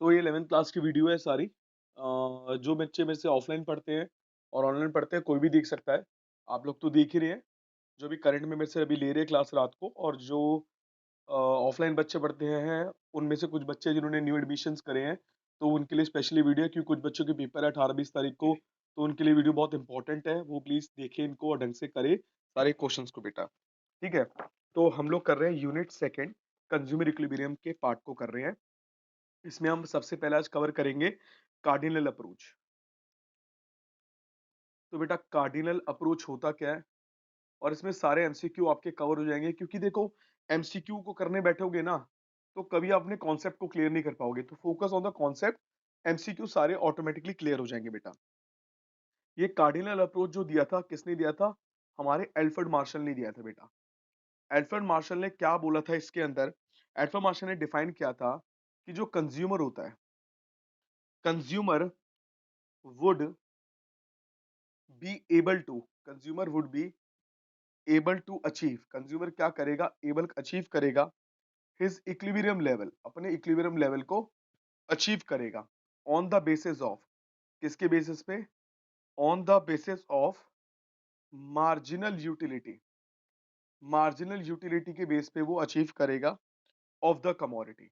तो ये 11th class की वीडियो है सारी। जो बच्चे मेरे से ऑफलाइन पढ़ते हैं और ऑनलाइन पढ़ते हैं कोई भी देख सकता है। आप लोग तो देख ही रहे हैं, जो भी करंट में मेरे से अभी ले रहे हैं क्लास रात को, और जो ऑफलाइन बच्चे पढ़ते हैं उनमें से कुछ बच्चे जिन्होंने न्यू एडमिशन्स करे हैं, तो उनके लिए स्पेशली वीडियो है, क्योंकि कुछ बच्चों के पेपर है 18-20 तारीख को। तो उनके लिए वीडियो बहुत इंपॉर्टेंट है, वो प्लीज देखें इनको और ढंग से करे सारे क्वेश्चंस को बेटा। ठीक है, तो हम लोग कर रहे हैं यूनिट सेकंड, कंज्यूमर इक्विलिब्रियम के पार्ट को कर रहे हैं। इसमें हम सबसे पहले आज कवर करेंगे कार्डिनल अप्रोच। तो बेटा कार्डिनल अप्रोच होता क्या है, और इसमें सारे एमसीक्यू आपके कवर हो जाएंगे, क्योंकि देखो एमसीक्यू को करने बैठोगे ना तो कभी आप अपने कॉन्सेप्ट को क्लियर नहीं कर पाओगे। तो focus on the concept, MCQ सारे ऑटोमेटिकली क्लियर हो जाएंगे बेटा। ये कार्डिनल अप्रोच जो दिया था किसने दिया था? हमारे एल्फ्रेड मार्शल ने दिया था बेटा। एल्फ्रेड मार्शल ने क्या बोला था इसके अंदर? एल्फ्रेड मार्शल ने डिफाइन किया था कि जो कंज्यूमर होता है, consumer would be able to, consumer would be able to achieve, consumer क्या करेगा? एबल अचीव करेगा हिज इक्विलिब्रियम लेवल, अपने इक्विलिब्रियम लेवल को अचीव करेगा ऑन द बेसिस ऑफ, किसके बेसिस पे? On the basis of marginal utility, marginal utility के base पे वो अचीव करेगा ऑफ द कमोडिटी।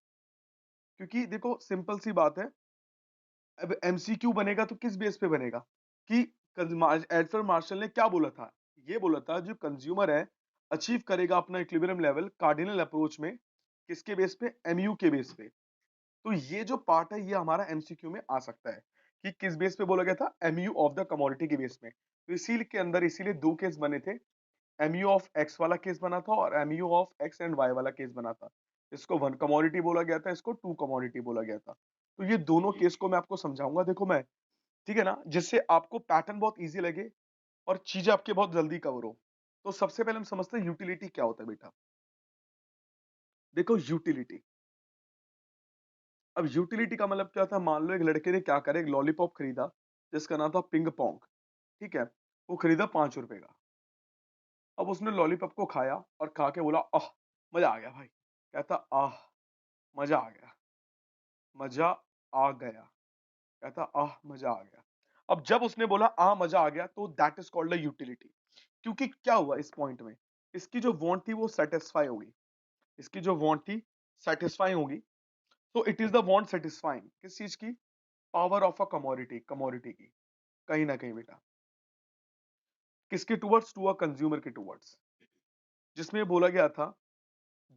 क्योंकि देखो सिंपल सी बात है, अब एमसीक्यू बनेगा तो किस बेस पे बनेगा कि एल्फ्रेड मार्शल ने क्या बोला था? ये बोला था जो कंज्यूमर है अचीव करेगा अपना इक्विलिब्रियम लेवल कार्डिनल अप्रोच में, किसके बेस पे? एमयू के बेस पे। तो ये जो पार्ट है ये हमारा एमसीक्यू में आ सकता है कि किस बेस पे बोला गया था? एमयू ऑफ द कमोडिटी के बेस में। तो इसी के अंदर इसीलिए दो केस बने थे, एमयू ऑफ एक्स वाला केस बना था और MU of X and Y वाला केस बना था। इसको वन कमोडिटी बोला गया था, इसको टू कमोडिटी बोला गया था। तो ये दोनों केस को मैं आपको समझाऊंगा, देखो मैं, ठीक है ना, जिससे आपको पैटर्न बहुत इजी लगे और चीजें आपके बहुत जल्दी कवर हो। तो सबसे पहले हम समझते हैं यूटिलिटी क्या होता है बेटा। देखो यूटिलिटी, अब यूटिलिटी का मतलब क्या था? मान लो एक लड़के ने क्या करा, एक लॉलीपॉप खरीदा जिसका नाम था पिंग पोंग। ठीक है, वो खरीदा 5 रुपए का। अब उसने लॉलीपॉप को खाया और खा के बोला आह, मजा आ गया भाई। कहता आह, मजा आ गया, मजा आ गया। कहता आह, मजा आ गया। अब जब उसने बोला आ मजा आ गया, तो that is called a utility. क्योंकि क्या हुआ इस पॉइंट में, इसकी जो वांट थी वो सेटिस्फाई होगी, इसकी जो वांट थी सेटिस्फाई होगी। तो it is the want satisfying किस चीज की? Power of a commodity, commodity की, कहीं ना कहीं बेटा। किसके टुवर्ड्स? टू अ कंज्यूमर के टुवर्ड्स। जिसमें बोला गया था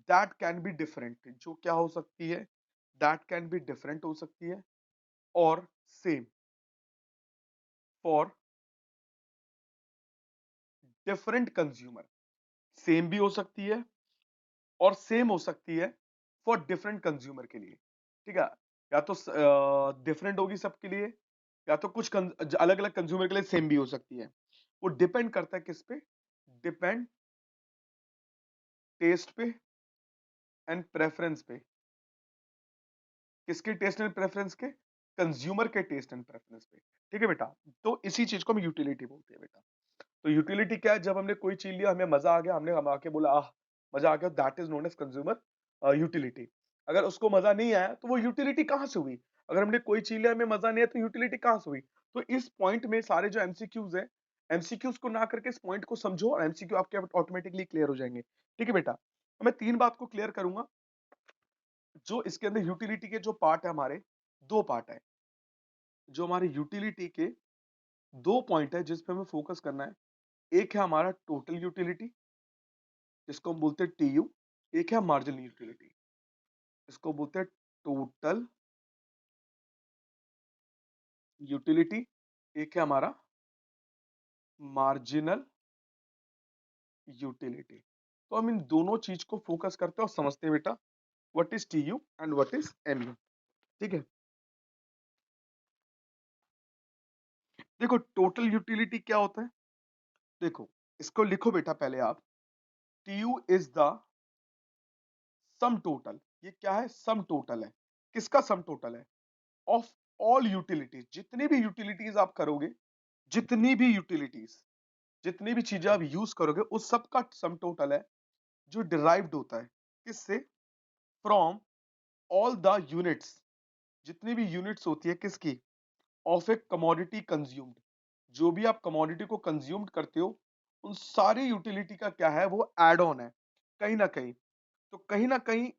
दैट कैन बी डिफरेंट, जो क्या हो सकती है? दैट कैन बी डिफरेंट हो सकती है, और same for different consumer. Same भी हो सकती है और सेम हो सकती है फॉर डिफरेंट कंज्यूमर के लिए। ठीक है, या तो डिफरेंट होगी सबके लिए, या तो कुछ अलग अलग कंज्यूमर के लिए सेम भी हो सकती है। वो डिपेंड करता है किस पे? डिपेंड टेस्ट पे एंड प्रेफरेंस पे। किसके टेस्ट एंड प्रेफरेंस के? कंज्यूमर के टेस्ट एंड प्रेफरेंस पे। ठीक है बेटा, तो इसी चीज को हम यूटिलिटी बोलते हैं बेटा। तो यूटिलिटी क्या है? जब हमने कोई चीज लिया, हमें मजा आ गया, हमने हम आके बोला आह, मजा आ गया, that is known as consumer utility. अगर उसको मजा नहीं आया तो वो यूटिलिटी कहां से हुई? अगर हमने कोई चीज लिया, हमें मजा नहीं आया, तो यूटिलिटी कहां से हुई? तो इस पॉइंट में सारे जो एमसीक्यूज है, एमसीक्यूज को ना करके इस पॉइंट को समझो और एमसीक्यू आपके ऑटोमेटिकली क्लियर हो जाएंगे। ठीक है बेटा, तो मैं तीन बात को क्लियर करूंगा। जो इसके अंदर यूटिलिटी के जो पार्ट है हमारे, दो पार्ट है। जो हमारे यूटिलिटी के दो पॉइंट है जिस पे हमें फोकस करना है। एक है हमारा टोटल यूटिलिटी, जिसको हम बोलते हैं टीयू। एक है मार्जिनल यूटिलिटी, इसको बोलते हैं टोटल यूटिलिटी। एक है हमारा मार्जिनल यूटिलिटी। तो हम इन दोनों चीज को फोकस करते हैं और समझते हैं बेटा, what is TU and what is MU. ठीक है, देखो टोटल यूटिलिटी क्या होता है? देखो इसको लिखो बेटा पहले आप, TU is the sum total. ये क्या है? सम टोटल है। किसका सम टोटल है? ऑफ ऑल यूटिलिटीज, जितनी भी यूटिलिटीज आप करोगे, जितनी भी यूटिलिटीज, जितनी भी चीजें आप यूज करोगे, उस सब का सम टोटल है जो डिराइव्ड होता है किससे? फ्रॉम ऑल द यूनिट्स, जितनी भी यूनिट्स होती है किसकी, ऑफ ए कमोडिटी कंज्यूम्ड, जो भी आप कमोडिटी को कंज्यूम्ड करते हो उन सारी यूटिलिटी का क्या है, वो एड ऑन है कहीं ना कहीं। तो कहीं ना कहीं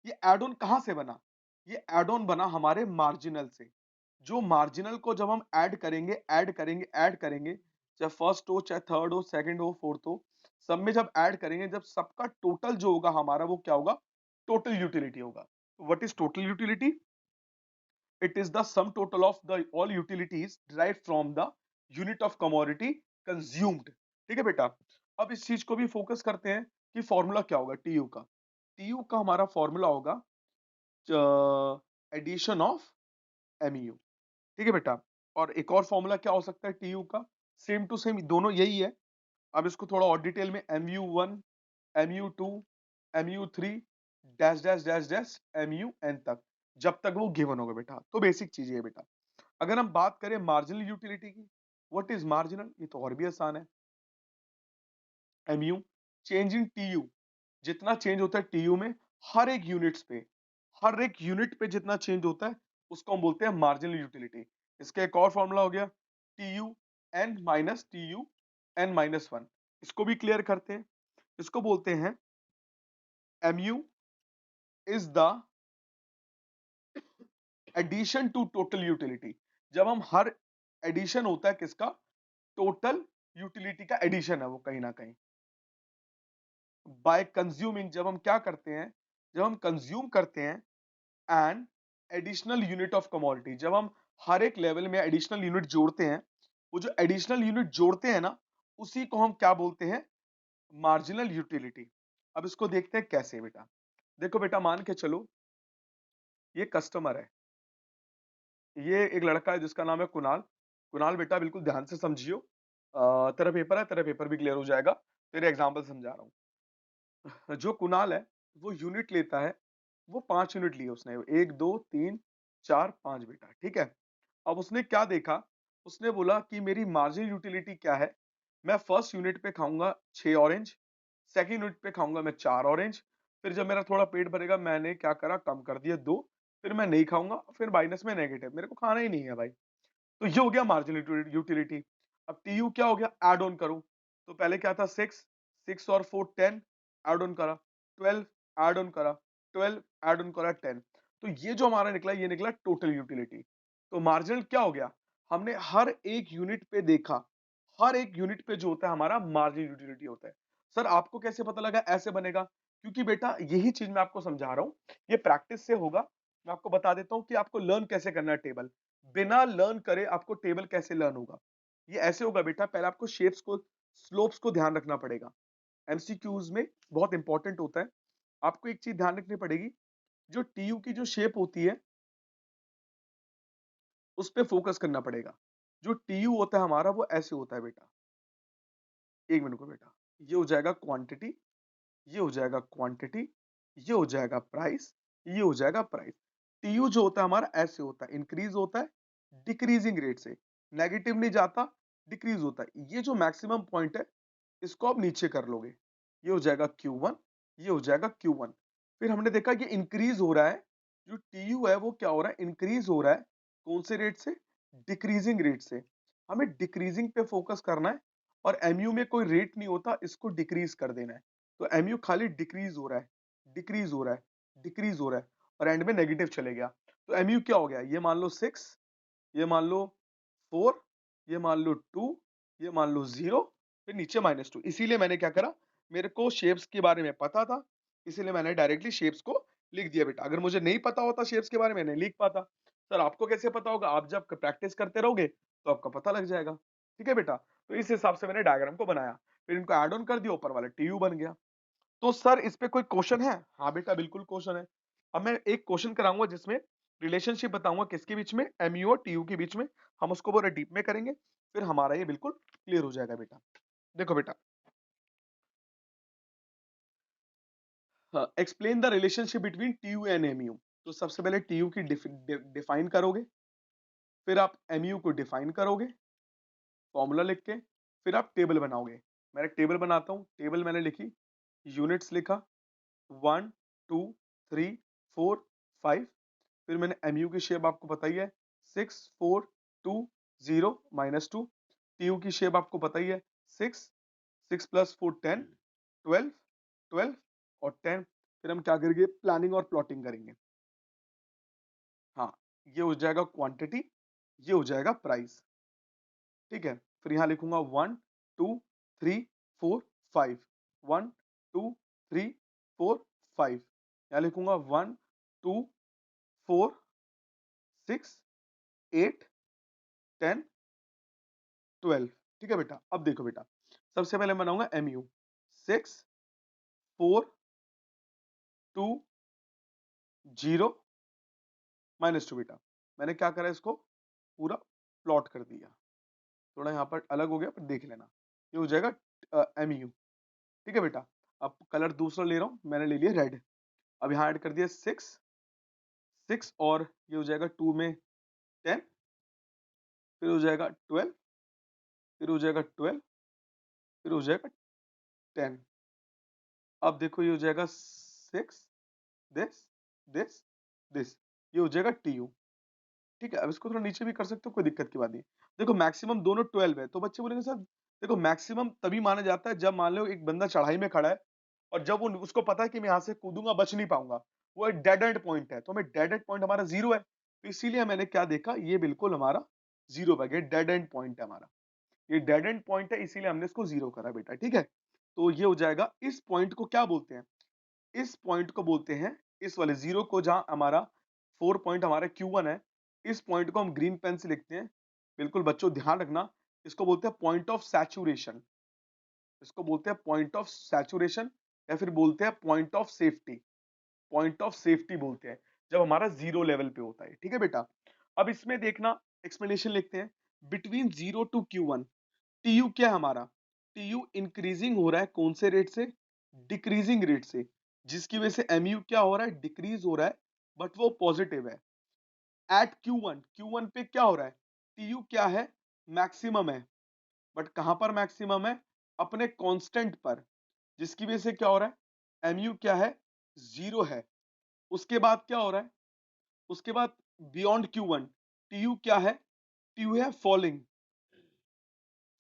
ये एड ऑन कहां से बना, ये एड ऑन बना हमारे मार्जिनल से। जो मार्जिनल को जब हम ऐड करेंगे ऐड करेंगे ऐड करेंगे, चाहे फर्स्ट हो चाहे थर्ड हो सेकंड हो फोर्थ हो, सब में जब ऐड करेंगे, जब सबका टोटल जो होगा हमारा वो क्या होगा, टोटल यूटिलिटी होगा। What is total utility? It is the sum total of the all utilities derived from the unit of commodity consumed. ठीक है बेटा, अब इस चीज को भी फोकस करते हैं कि फॉर्मूला क्या होगा टीयू का। टीयू का हमारा फॉर्मूला होगा एडिशन ऑफ एमयू। ठीक है बेटा, और एक और फॉर्मूला क्या हो सकता है टीयू का, सेम टू सेम दोनों यही है। अब इसको थोड़ा और डिटेल में, MU1 MU2 MU3 dash dash dash dash MUN तक, जब तक वो गिवन होगा बेटा। तो बेसिक चीज है बेटा। अगर हम बात करें मार्जिनल यूटिलिटी की, व्हाट इज मार्जिनल, ये तो और भी आसान है। MU चेंज इन TU, जितना चेंज होता है TU में हर एक यूनिट्स पे, हर एक यूनिट पे जितना चेंज होता है उसको हम बोलते हैं मार्जिनल यूटिलिटी। इसका एक और फॉर्मूला हो गया TUN माइनस TUN-1। इसको भी क्लियर करते हैं। इसको बोलते हैं MU is the addition to total utility. जब हम हर एडिशन होता है किसका, टोटल यूटिलिटी का एडिशन है वो कहीं ना कहीं। बाय कंज्यूमिंग, जब हम क्या करते हैं, जब हम कंज्यूम करते हैं and additional unit of commodity, जब हम हर एक लेवल में एडिशनल यूनिट जोड़ते हैं, वो जो एडिशनल यूनिट जोड़ते हैं ना, उसी को हम क्या बोलते हैं, मार्जिनल यूटिलिटी। अब इसको देखते हैं कैसे बेटा। देखो बेटा, मान के चलो ये कस्टमर है, ये एक लड़का है जिसका नाम है कुणाल। कुणाल बेटा बिल्कुल ध्यान से समझियो, तेरा पेपर है, तेरा पेपर भी क्लियर हो जाएगा, तेरे एग्जाम्पल समझा रहा हूँ। जो कुणाल है वो यूनिट लेता है, वो 5 यूनिट लिए उसने, 1 2 3 4 5 बेटा। ठीक है, अब उसने क्या देखा, उसने बोला कि मेरी मार्जिनल यूटिलिटी क्या है, मैं फर्स्ट यूनिट पे खाऊंगा 6 ऑरेंज, सेकंड यूनिट पे खाऊंगा मैं 4 ऑरेंज, फिर जब मेरा थोड़ा पेट भरेगा मैंने क्या करा, कम कर दिया 2, फिर मैं नहीं खाऊंगा, फिर माइनस में नेगेटिव, मेरे को खाना ही नहीं है भाई। तो ये हो गया मार्जिनल यूटिलिटी। अब टीयू क्या हो गया, ऐड ऑन करो। तो पहले क्या था, 6, 6 और 4 10, ऐड ऑन करा 12, ऐड ऑन करा 12, ऐड ऑन करा 10। तो ये जो हमारा निकला, ये निकला टोटल यूटिलिटी। तो मार्जिनल क्या हो गया, हमने हर एक यूनिट पे देखा, हर एक यूनिट पे जो होता है हमारा मार्जिनल यूटिलिटी होता है। सर आपको कैसे पता लगा ऐसे बनेगा, क्योंकि बेटा यही चीज मैं आपको समझा रहा हूँ, ये प्रैक्टिस से होगा। मैं आपको बता देता हूँ कि आपको लर्न कैसे करना है टेबल। बिना लर्न करे आपको टेबल कैसे लर्न होगा, ये ऐसे होगा बेटा। पहले आपको शेप्स को, स्लोप्स को ध्यान रखना पड़ेगा। एमसीक्यूज में बहुत इंपॉर्टेंट होता है। आपको एक चीज ध्यान रखनी पड़ेगी, जो टीयू की जो शेप होती है उस पे फोकस करना पड़ेगा। जो टीयू होता है हमारा वो ऐसे होता है बेटा, एक मिनट को बेटा, ये हो जाएगा क्वांटिटी, ये हो जाएगा क्वांटिटी, ये हो जाएगा प्राइस, ये हो जाएगा प्राइस। टीयू जो होता है हमारा ऐसे होता है, इंक्रीज होता है डिक्रीजिंग रेट से, नेगेटिव नहीं जाता, डिक्रीज होता है। ये जो मैक्सिमम पॉइंट है इसको आप नीचे कर लोगे, ये हो जाएगा Q1, ये हो जाएगा Q1। फिर हमने देखा कि इंक्रीज हो रहा है, जो TU है वो क्या हो रहा है, इंक्रीज हो रहा है। कौन से रेट से, डिक्रीजिंग रेट से। हमें डिक्रीजिंग पे फोकस करना है, और MU में कोई रेट नहीं होता, इसको डिक्रीज कर देना है। तो MU खाली डिक्रीज हो रहा है, डिक्रीज हो रहा है, डिक्रीज हो रहा है, और एंड में नेगेटिव चले गया। तो MU क्या हो गया, ये मान लो 6, ये मान लो 4, ये मान लो 2, ये मान लो 0, फिर नीचे -2। इसीलिए मैंने क्या करा, मेरे को शेप्स के बारे में पता था, इसीलिए मैंने डायरेक्टली शेप्स को लिख दिया बेटा। अगर मुझे नहीं पता होता शेप्स के बारे में, नहीं लिख पाता। सर आपको कैसे पता होगा, आप जब प्रैक्टिस करते रहोगे तो आपको पता लग जाएगा। ठीक है बेटा, तो इस हिसाब से मैंने डायग्राम को बनाया, फिर इनको ऐड ऑन कर दिया, ऊपर वाला टीयू बन गया। तो सर इस पे कोई क्वेश्चन है? हाँ बेटा बिल्कुल क्वेश्चन है। अब मैं एक क्वेश्चन कराऊंगा जिसमें रिलेशनशिप बताऊंगा किसके बीच में, एमयू और टीयू के बीच में। हम उसको पूरा डीप में करेंगे, फिर हमारा ये बिल्कुल क्लियर हो जाएगा बेटा। देखो बेटा, explain the relationship between TU and MU. तो सबसे पहले टीयू की डिफाइन करोगे, फिर आप एमयू को डिफाइन करोगे फॉर्मूला लिख के, फिर आप टेबल बनाओगे। मैं एक टेबल बनाता हूँ, टेबल मैंने लिखी, यूनिट्स लिखा 1 2 3 4 5, फिर मैंने MU की शेप आपको पता ही है 6 4 2 0 -2। TU की शेप आपको पता ही है 6 6 + 4 10 12 12 और 10। फिर हम क्या करेंगे, प्लानिंग और प्लॉटिंग करेंगे। हाँ, ये हो जाएगा क्वांटिटी, ये हो जाएगा प्राइस। ठीक है, फिर यहाँ लिखूंगा 1 2 3 4 5 1 2 3 4 5। यहाँ लिखूंगा 1 2 4 6 8 10 12। ठीक है बेटा, अब देखो बेटा, सबसे पहले मैं बनाऊंगा MU 6 4 2 0 -2। बेटा मैंने क्या करा, इसको पूरा प्लॉट कर दिया। थोड़ा यहाँ पर अलग हो गया पर देख लेना, ये हो जाएगा MU। ठीक है बेटा, अब कलर दूसरा ले रहा हूँ, मैंने ले लिया रेड। अब यहाँ ऐड कर दिया 6 6 और ये हो जाएगा 2 में 10, फिर हो जाएगा 12, फिर हो जाएगा 12, फिर हो जाएगा 10। अब देखो ये हो जाएगा 6 दिस दिस दिस, ये हो जाएगा TU। ठीक है, अब इसको थोड़ा नीचे भी कर सकते हो, कोई दिक्कत की बात नहीं। देखो मैक्सिमम दोनों 12 है, तो बच्चे बोलेंगे सर देखो मैक्सिमम तभी माना जाता है जब मान लो एक बंदा चढ़ाई में खड़ा है और जब वो उसको पता है कि मैं यहाँ से कूदूंगा बच नहीं पाऊंगा, वो एक डेड एंड पॉइंट है, तो हमें डेड एंड पॉइंट हमारा 0 है, तो इसीलिए मैंने क्या देखा, ये बिल्कुल हमारा 0 पे गया, डेड एंड पॉइंट है हमारा, ये डेड एंड पॉइंट है, इसीलिए हमने इसको 0 करा बेटा। ठीक है, तो ये हो जाएगा, इस पॉइंट को क्या बोलते हैं, इस पॉइंट को बोलते हैं, इस वाले 0 को, जहां हमारा 4 पॉइंट हमारा Q1 है, इस पॉइंट को हम ग्रीन पेन से लिखते हैं। बिल्कुल बच्चों ध्यान रखना, इसको बोलते हैं पॉइंट ऑफ सैचुरेशन, इसको बोलते हैं पॉइंट ऑफ सैचुरेशन, या फिर बोलते हैं point of safety, point of safety बोलते हैं जब हमारा 0 लेवल पे होता है। ठीक है बेटा, अब इसमें देखना एक्सप्लेनेशन लिखते हैं, बिटवीन 0 टू Q1 TU क्या है हमारा, TU इंक्रीजिंग हो रहा है कौन से रेट से, डिक्रीजिंग रेट से, जिसकी वजह से MU क्या हो रहा है, डिक्रीज हो रहा है, बट वो पॉजिटिव है। एट Q1 पे क्या हो रहा है, TU क्या है, मैक्सिमम है, बट कहां पर मैक्सिमम है, अपने कांस्टेंट पर, जिसकी वजह से क्या हो रहा है, MU क्या है, 0 है। उसके बाद क्या हो रहा है, उसके बाद बियॉन्ड Q1 TU क्या है, TU है फॉलिंग,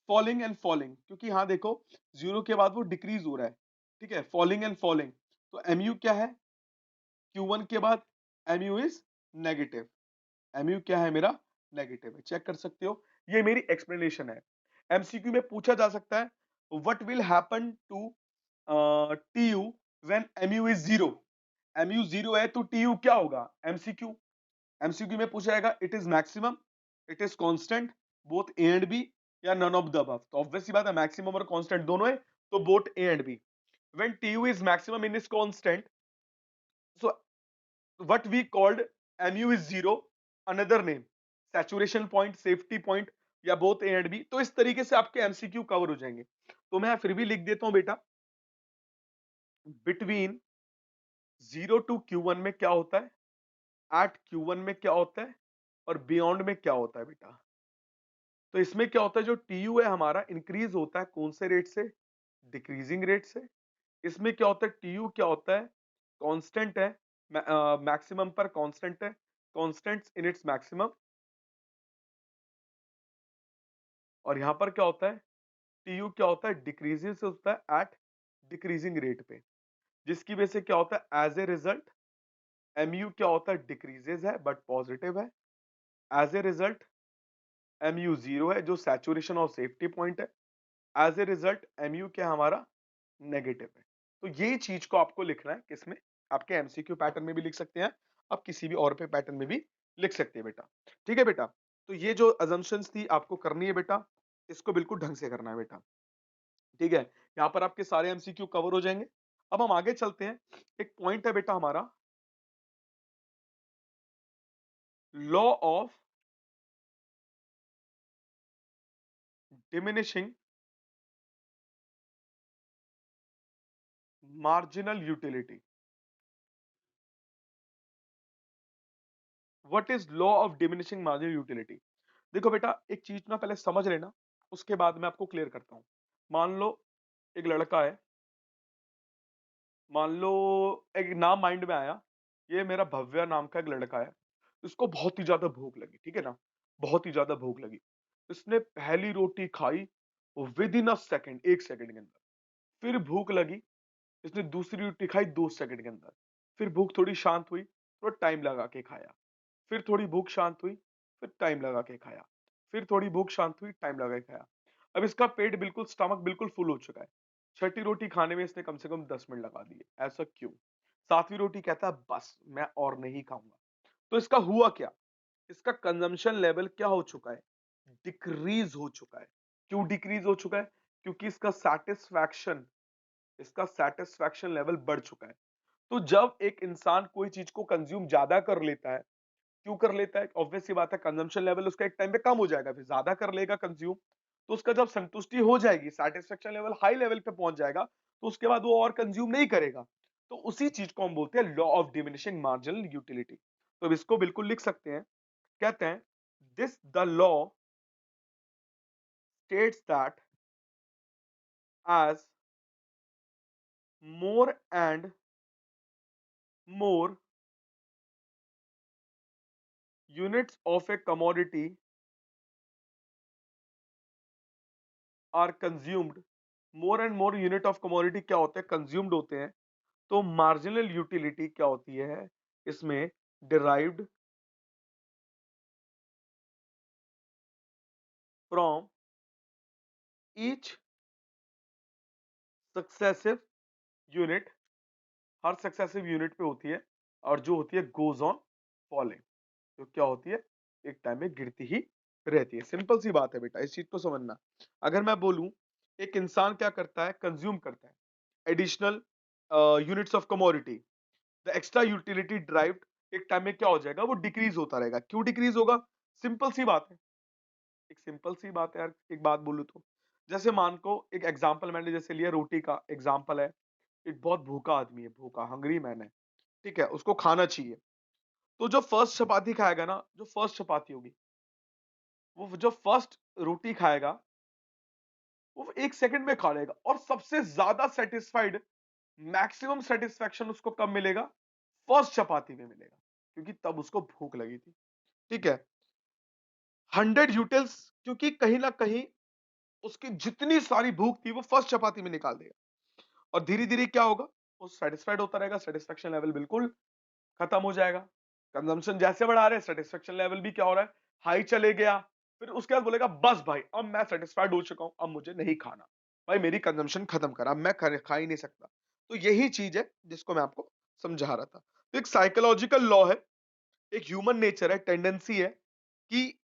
फॉलिंग एंड फॉलिंग, क्योंकि यहां देखो 0 के बाद वो डिक्रीज हो रहा है। ठीक है, फॉलिंग एंड फॉलिंग, तो MU क्या है, Q1 के बाद MU इज नेगेटिव, MU क्या है मेरा, नेगेटिव है, चेक कर सकते हो। ये मेरी एक्सप्लेनेशन है। MCQ में पूछा जा सकता है, what will happen to TU when MU is 0, MU 0 है तो TU क्या होगा, MCQ में पूछा जाएगा, it is maximum, it is constant, both A and B, या नन ऑफ द अबव। तो ऑब्वियस सी बात है, मैक्सिमम और कांस्टेंट दोनों है, तो both A and B. When TU is maximum in is constant, so what we called MU is 0, another name saturation point, safety point, या बोथ ए एंड बी। तो इस तरीके से आपके MCQ कवर हो जाएंगे। तो मैं फिर भी लिख देता हूं बेटा, बिटवीन 0 टू Q1 में क्या होता है, एट Q1 में क्या होता है, और बियॉन्ड में क्या होता है बेटा। तो इसमें क्या होता है, जो TU है हमारा इंक्रीज होता है कौन से रेट से, डिक्रीजिंग रेट से। इसमें क्या होता है, TU क्या होता है, कांस्टेंट है, मैक्सिमम पर कांस्टेंट है, कांस्टेंट इन इट्स मैक्सिमम। और यहां पर क्या होता है, TU क्या होता है, डिक्रीजिंग से होता है एट डिक्रीजिंग रेट पे, जिसकी वजह से क्या होता है, एज ए रिजल्ट MU क्या होता है, डिक्रीजेज है बट पॉजिटिव है। एज ए रिजल्ट MU 0 है, जो सैचुरेशन और सेफ्टी पॉइंट है। एज ए रिजल्ट MU क्या हमारा, नेगेटिव है। तो ये चीज को आपको लिखना है किसमें, आपके MCQ पैटर्न में भी लिख सकते हैं, आप किसी भी और पे पैटर्न में भी लिख सकते हैं बेटा। ठीक है बेटा, तो ये जो अजम्पशंस थी आपको करनी है बेटा, इसको बिल्कुल ढंग से करना है बेटा। ठीक है, यहां पर आपके सारे MCQ कवर हो जाएंगे। अब हम आगे चलते हैं, एक पॉइंट है बेटा हमारा, law of diminishing marginal utility. What is law of diminishing marginal utility. देखो बेटा, एक चीज ना पहले समझ लेना, उसके बाद मैं आपको क्लियर करता हूं। मान लो एक लड़का है, मान लो एक नाम माइंड में आया, ये मेरा भव्या नाम का एक लड़का है, इसको बहुत ही ज़्यादा भूख लगी, ठीक है ना? बहुत ही ज़्यादा भूख लगी। इसने पहली रोटी खाई विदिन अ सेकंड, 1 सेकंड के अंदर। फिर भूख लगी, इसने दूसरी रोटी खाई 2 सेकंड के अंदर। फिर भूख थोड़ी शांत हुई, थोड़ा टाइम लगा के खाया। फिर थोड़ी भूख शांत हुई, फिर टाइम लगा के खाया। फिर थोड़ी भूख शांत हुई, टाइम लगा के खाया। अब इसका पेट बिल्कुल, स्टमक बिल्कुल फुल हो चुका है। छठी रोटी खाने में इसने कम से कम 10 मिनट लगा दिए। ऐसा क्यों? 7वीं रोटी कहता है बस मैं और नहीं खाऊँगा। तो इसका हुआ क्या? इसका कंजम्पशन लेवल क्या हो चुका है? डिक्रीज़ हो चुका है। क्यों डिक्रीज़ हो चुका है? क्योंकि इसका सैटिस्फैक्शन लेवल बढ़ चुका है। तो जब एक इंसान कोई चीज़ को कंज़्यूम ज़्यादा कर लेता है, क्यों कर लेता है? ऑब्वियस सी बात है, कंजम्पशन लेवल उसका एक टाइम पे कम हो जाएगा, फिर ज़्यादा कर लेगा कंज़्यूम, तो उसका जब संतुष्टि हो जाएगी, सैटिस्फैक्शन लेवल हाई लेवल पे पहुँच जाएगा, तो उसके बाद वो और कंज़्यूम नहीं करेगा। तो उसी चीज़ को हम बोलते हैं law of diminishing marginal utility. तो अब इसको बिल्कुल लिख सकते हैं, कहते हैं this the law states that as more and more units of a commodity are consumed, more and more unit of commodity क्या होते हैं? कंज्यूम्ड होते हैं। तो मार्जिनल यूटिलिटी क्या होती है? इसमें derived from each successive unit, her successive unit पे होती है, और जो होती है गोज ऑन फॉलिंग, तो क्या होती है? एक टाइम में गिरती ही रहती है। सिंपल सी बात है बेटा, इस चीज को समझना। अगर मैं बोलूं, एक इंसान क्या करता है? कंज्यूम करता है additional units of commodity, the extra utility derived एक टाइम में क्या हो जाएगा? वो डिक्रीज होता रहेगा। क्यों डिक्रीज होगा? सिंपल सी बात है, एक सिंपल सी बात है यार। एक बात बोलूं तो, जैसे मान को एक एग्जांपल मैंने जैसे लिया, रोटी का एग्जांपल है। एक बहुत भूखा आदमी है, भूखा हंगरी मैन है, ठीक है, उसको खाना चाहिए। तो जो फर्स्ट चपाती खाएगा ना, जो फर्स्ट चपाती होगी, वो जो फर्स्ट रोटी खाएगा, वो 1 सेकंड में खा लेगा, और सबसे ज्यादा सेटिस्फाइड, मैक्सिमम सेटिस्फैक्शन उसको कब मिलेगा? फर्स्ट चपाती में मिलेगा, क्योंकि तब उसको भूख लगी थी, ठीक है। 100 यूटिल्स, क्योंकि कहीं ना कहीं उसकी जितनी सारी भूख थी वो फर्स्ट चपाती में निकाल देगा, और धीरे धीरे क्या होगा? वो सेटिस्फाइड होता रहेगा, सेटिस्फैक्शन लेवल बिल्कुल खत्म हो जाएगा। कंजम्पशन जैसे बढ़ा रहे हैं, सेटिस्फैक्शन लेवल भी क्या हो रहा है? हाई चले गया। फिर उसके बाद बोलेगा बस भाई, अब मैं सेटिस्फाइड हो चुका हूं, अब मुझे नहीं खाना, भाई मेरी कंजम्पशन खत्म कर, अब मैं खा ही नहीं सकता। तो यही चीज है जिसको मैं आपको समझा रहा था। तो एक साइकोलॉजिकल लॉ है, एक ह्यूमन नेचर है, टेंडेंसी है, कि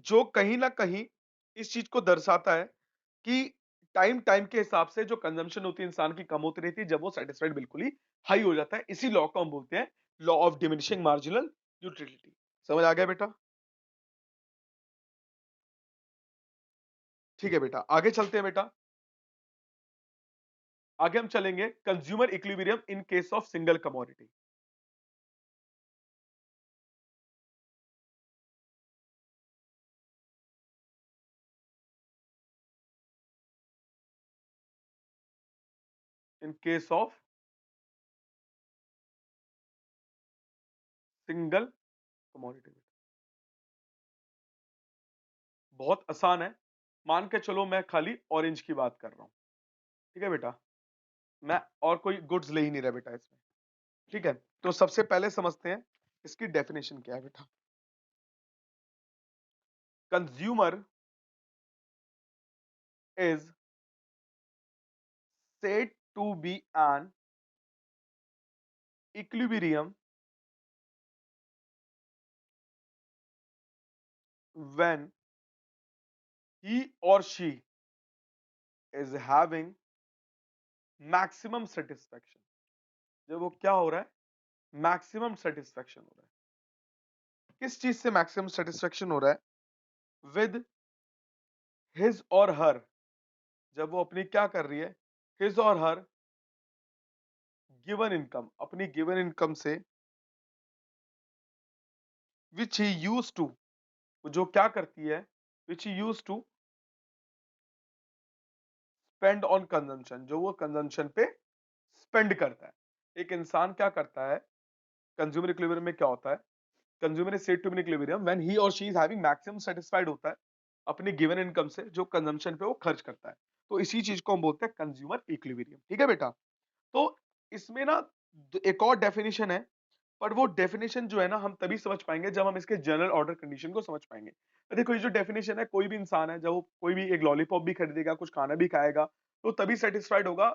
जो कहीं ना कहीं इस चीज को दर्शाता है कि टाइम टाइम के हिसाब से जो कंजम्पशन होती है इंसान की, कम होती रहती है, जब वो सेटिस्फाइड बिल्कुल ही हाई हो जाता है। इसी लॉ को हम बोलते हैं law of diminishing marginal utility. समझ आ गया बेटा? ठीक है बेटा, आगे चलते हैं बेटा। आगे हम चलेंगे consumer equilibrium in case of single commodity. In case of single commodity, बहुत आसान है। मान के चलो मैं खाली ऑरेंज की बात कर रहा हूं, ठीक है बेटा, मैं और कोई गुड्स ले ही नहीं रहा बेटा इसमें, ठीक है। तो सबसे पहले समझते हैं इसकी डेफिनेशन क्या है बेटा। Consumer is said to be an equilibrium when he or she is having maximum satisfaction। जब वो क्या हो रहा है? मैक्सिमम सेटिस्फेक्शन हो रहा है। किस चीज से मैक्सिमम सेटिस्फेक्शन हो रहा है? विद हिज और हर, जब वो अपनी क्या कर रही है? हिज और हर गिवन इनकम, अपनी गिवन इनकम से, विच ही यूज टू, जो क्या करती है? Which he use to spend on consumption, जो वो कंजम्पशन पे स्पेंड करता है। एक इंसान क्या करता है? कंज्यूमर इक्विलिब्रियम में क्या होता है? Consumer is said to be in equilibrium when he और she is having maximum satisfied होता है अपनी गिवन इनकम से जो कंजम्पशन पे वो खर्च करता है। तो इसी चीज को हम बोलते हैं कंज्यूमर इक्विलिब्रियम। ठीक है बेटा? तो इसमें ना एक और डेफिनेशन है, पर वो डेफिनेशन जो है ना हम तभी समझ पाएंगे जब हम इसके जनरल ऑर्डर कंडीशन को समझ पाएंगे। तो देखो ये जो डेफिनेशन है, कोई भी इंसान है जब वो कोई भी एक लॉलीपॉप भी खरीदेगा, कुछ खाना भी खाएगा, तो तभी सेटिस्फाइड होगा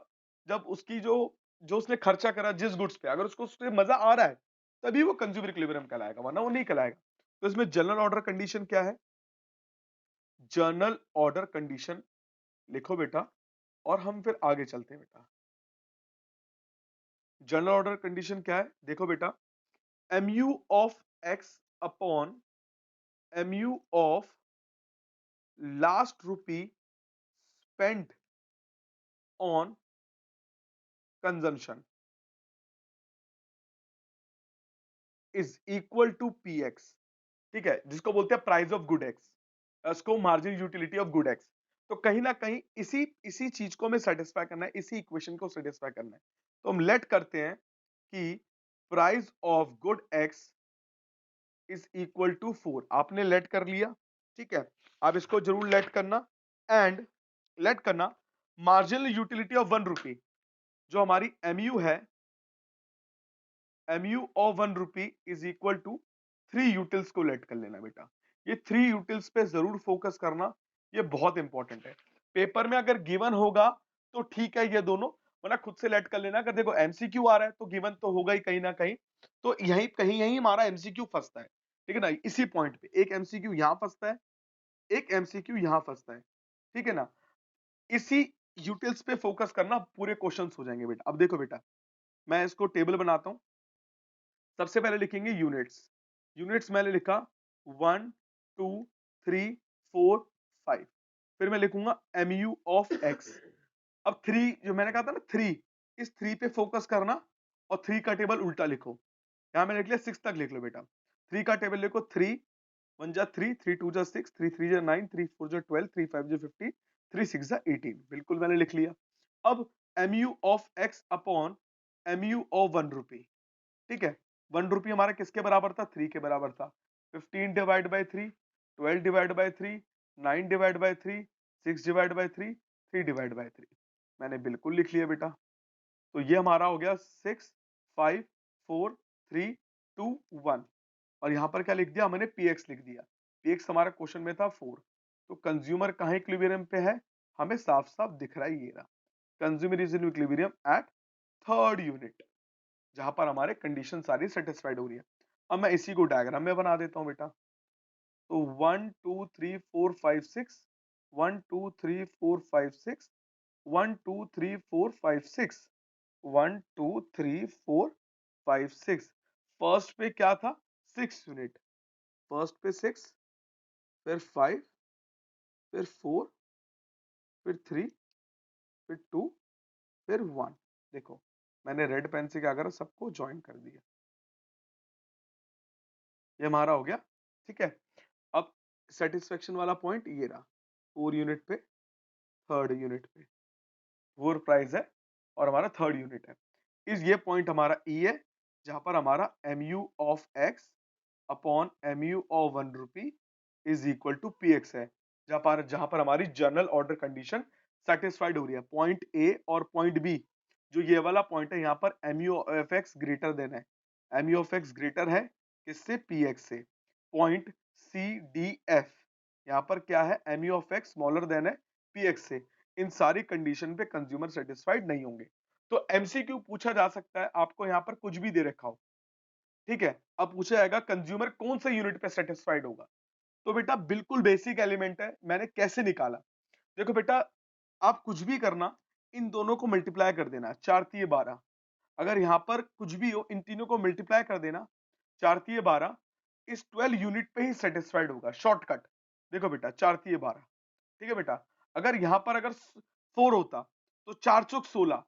जब उसकी जो जो उसने खर्चा करा जिस गुड्स पे, अगर उसको उससे मजा आ रहा है, तभी वो कंज्यूमर इक्विलिब्रियम कहलाएगा, वरना वो नहीं कहलाएगा। तो इसमें जनरल ऑर्डर कंडीशन क्या है? जनरल ऑर्डर कंडीशन लिखो बेटा, और हम फिर आगे चलते हैं बेटा। जनरल ऑर्डर कंडीशन क्या है? देखो बेटा, mu of x upon mu of last rupee spent on consumption is equal to px। ठीक है, जिसको बोलते हैं प्राइस ऑफ गुड एक्स, उसको margin utility of good X. तो कहीं ना कहीं इसी इसी चीज को हमें सेटिस्फाई करना है, इसी इक्वेशन को सेटिस्फाई करना है। तो हम लेट करते हैं कि price of good X is equal to 4। आपने लेट कर लिया, ठीक है? आप इसको जरूर लेट करना, एंड लेट करना मार्जिनल यूटिलिटी ऑफ 1 रुपी, जो हमारी एमयू है, mu of 1 rupee is equal to 3 utils को लेट कर लेना बेटा। ये 3 यूटिल्स पे जरूर फोकस करना, ये बहुत इंपॉर्टेंट है। पेपर में अगर गिवन होगा तो ठीक है ये दोनों, वरना खुद से लेट कर लेना। अगर देखो एमसीक्यू आ रहा है तो गिवन तो होगा ही कहीं ना कहीं, तो यही कहीं यही हमारा एमसीक्यू फंसता है। ठीक है ना? इसी पॉइंट पे एक एमसीक्यू यहां फंसता है, एक एमसीक्यू यहां फंसता है। ठीक है ना? इसी यूटिल्स पे फोकस करना, पूरे क्वेश्चंस हो जाएंगे बेटा। अब देखो बेटा, मैं इसको टेबल बनाता हूं। सबसे पहले लिखेंगे यूनिट्स। यूनिट्स मैंने लिखा 1 2 3 4 5। फिर मैं लिखूंगा mu ऑफ x। अब 3 जो मैंने कहा था ना 3, इस 3 पे फोकस करना, और 3 का टेबल उल्टा लिखो। यहां मैंने लिख लिया 6 तक लिख लो बेटा। 3 का टेबल लिखो, 3 1 जा 3, 3 2 जा 6, 3 3 जा 9, 3 4 जा 12, 3 5 जा 15, 3 6 जा 18। बिल्कुल मैंने लिख लिया। अब mu of x upon mu of 1 रुपी। ठीक है? 1 रुपी हमारा किसके बराबर था? 3 के बराबर था। 15 divide by 3, 12 divide by 3, 9 divide by 3, 6 divide by 3, 3 divide by 3। मैंने बिल्कुल लिख लिया बेटा। तो ये हमारा हो गया 6 5 4 3 2 1। और यहां पर क्या लिख दिया मैंने? px लिख दिया। px हमारा क्वेश्चन में था 4। तो कंज्यूमर कहां इक्विलिब्रियम पे है? हमें साफ साफ दिख रहा है, ये रहा। Consumer is in equilibrium at third unit, जहां पर हमारे कंडीशन सारी सेटिस्फाइड हो रही है। अब मैं इसी को डायग्राम में बना देता हूं बेटा। तो 1 2 3 4 5 6, 1 2 3 4 5 6, 1 2 3 4 5 6, 1 2 3 4 5 6। फर्स्ट पे क्या था? 6 यूनिट। फर्स्ट पे 6, फिर 5, फिर 4, फिर 3, फिर 2, फिर 1। देखो मैंने रेड पेन से क्या करा, सबको ज्वाइन कर दिया। ये हमारा हो गया। ठीक है? अब सेटिस्फेक्शन वाला पॉइंट ये रहा, 4 यूनिट पे, थर्ड यूनिट पे 4 प्राइस है और हमारा थर्ड यूनिट है। इस ये पॉइंट हमारा ई है, जहां पर हमारा mu of x upon mu of 1 rupee is equal to px है, जहां पर हमारी जनरल ऑर्डर कंडीशन सेटिस्फाइड हो रही है। पॉइंट ए और पॉइंट बी, जो ये वाला पॉइंट है, यहाँ पर mu of x greater than है। mu ऑफ x ग्रेटर है किससे? px से। पॉइंट सी डी एफ, यहाँ पर क्या है? mu of x smaller than है px से। इन सारी कंडीशन पे कंज्यूमर सेटिस्फाइड नहीं होंगे। तो एमसीक्यू पूछा जा सकता है, आपको यहाँ पर कुछ भी दे रखा हो, ठीक है? अब पूछा जाएगा कंज्यूमर कौन से यूनिट पे सेटिस्फाइड होगा। तो बेटा बिल्कुल बेसिक एलिमेंट है, मैंने कैसे निकाला? देखो बेटा, आप कुछ भी करना, इन दोनों को मल्टीप्लाई कर देना, 4 तिये 12। अगर यहाँ पर कुछ भी हो, इन तीनों को मल्टीप्लाई कर देना, 4 तिये 12, इस 12 यूनिट पे ही सेटिस्फाइड होगा। शॉर्टकट देखो बेटा, 4 तिये 12। ठीक है बेटा? अगर यहां पर अगर 4 होता तो 4 चौक 16,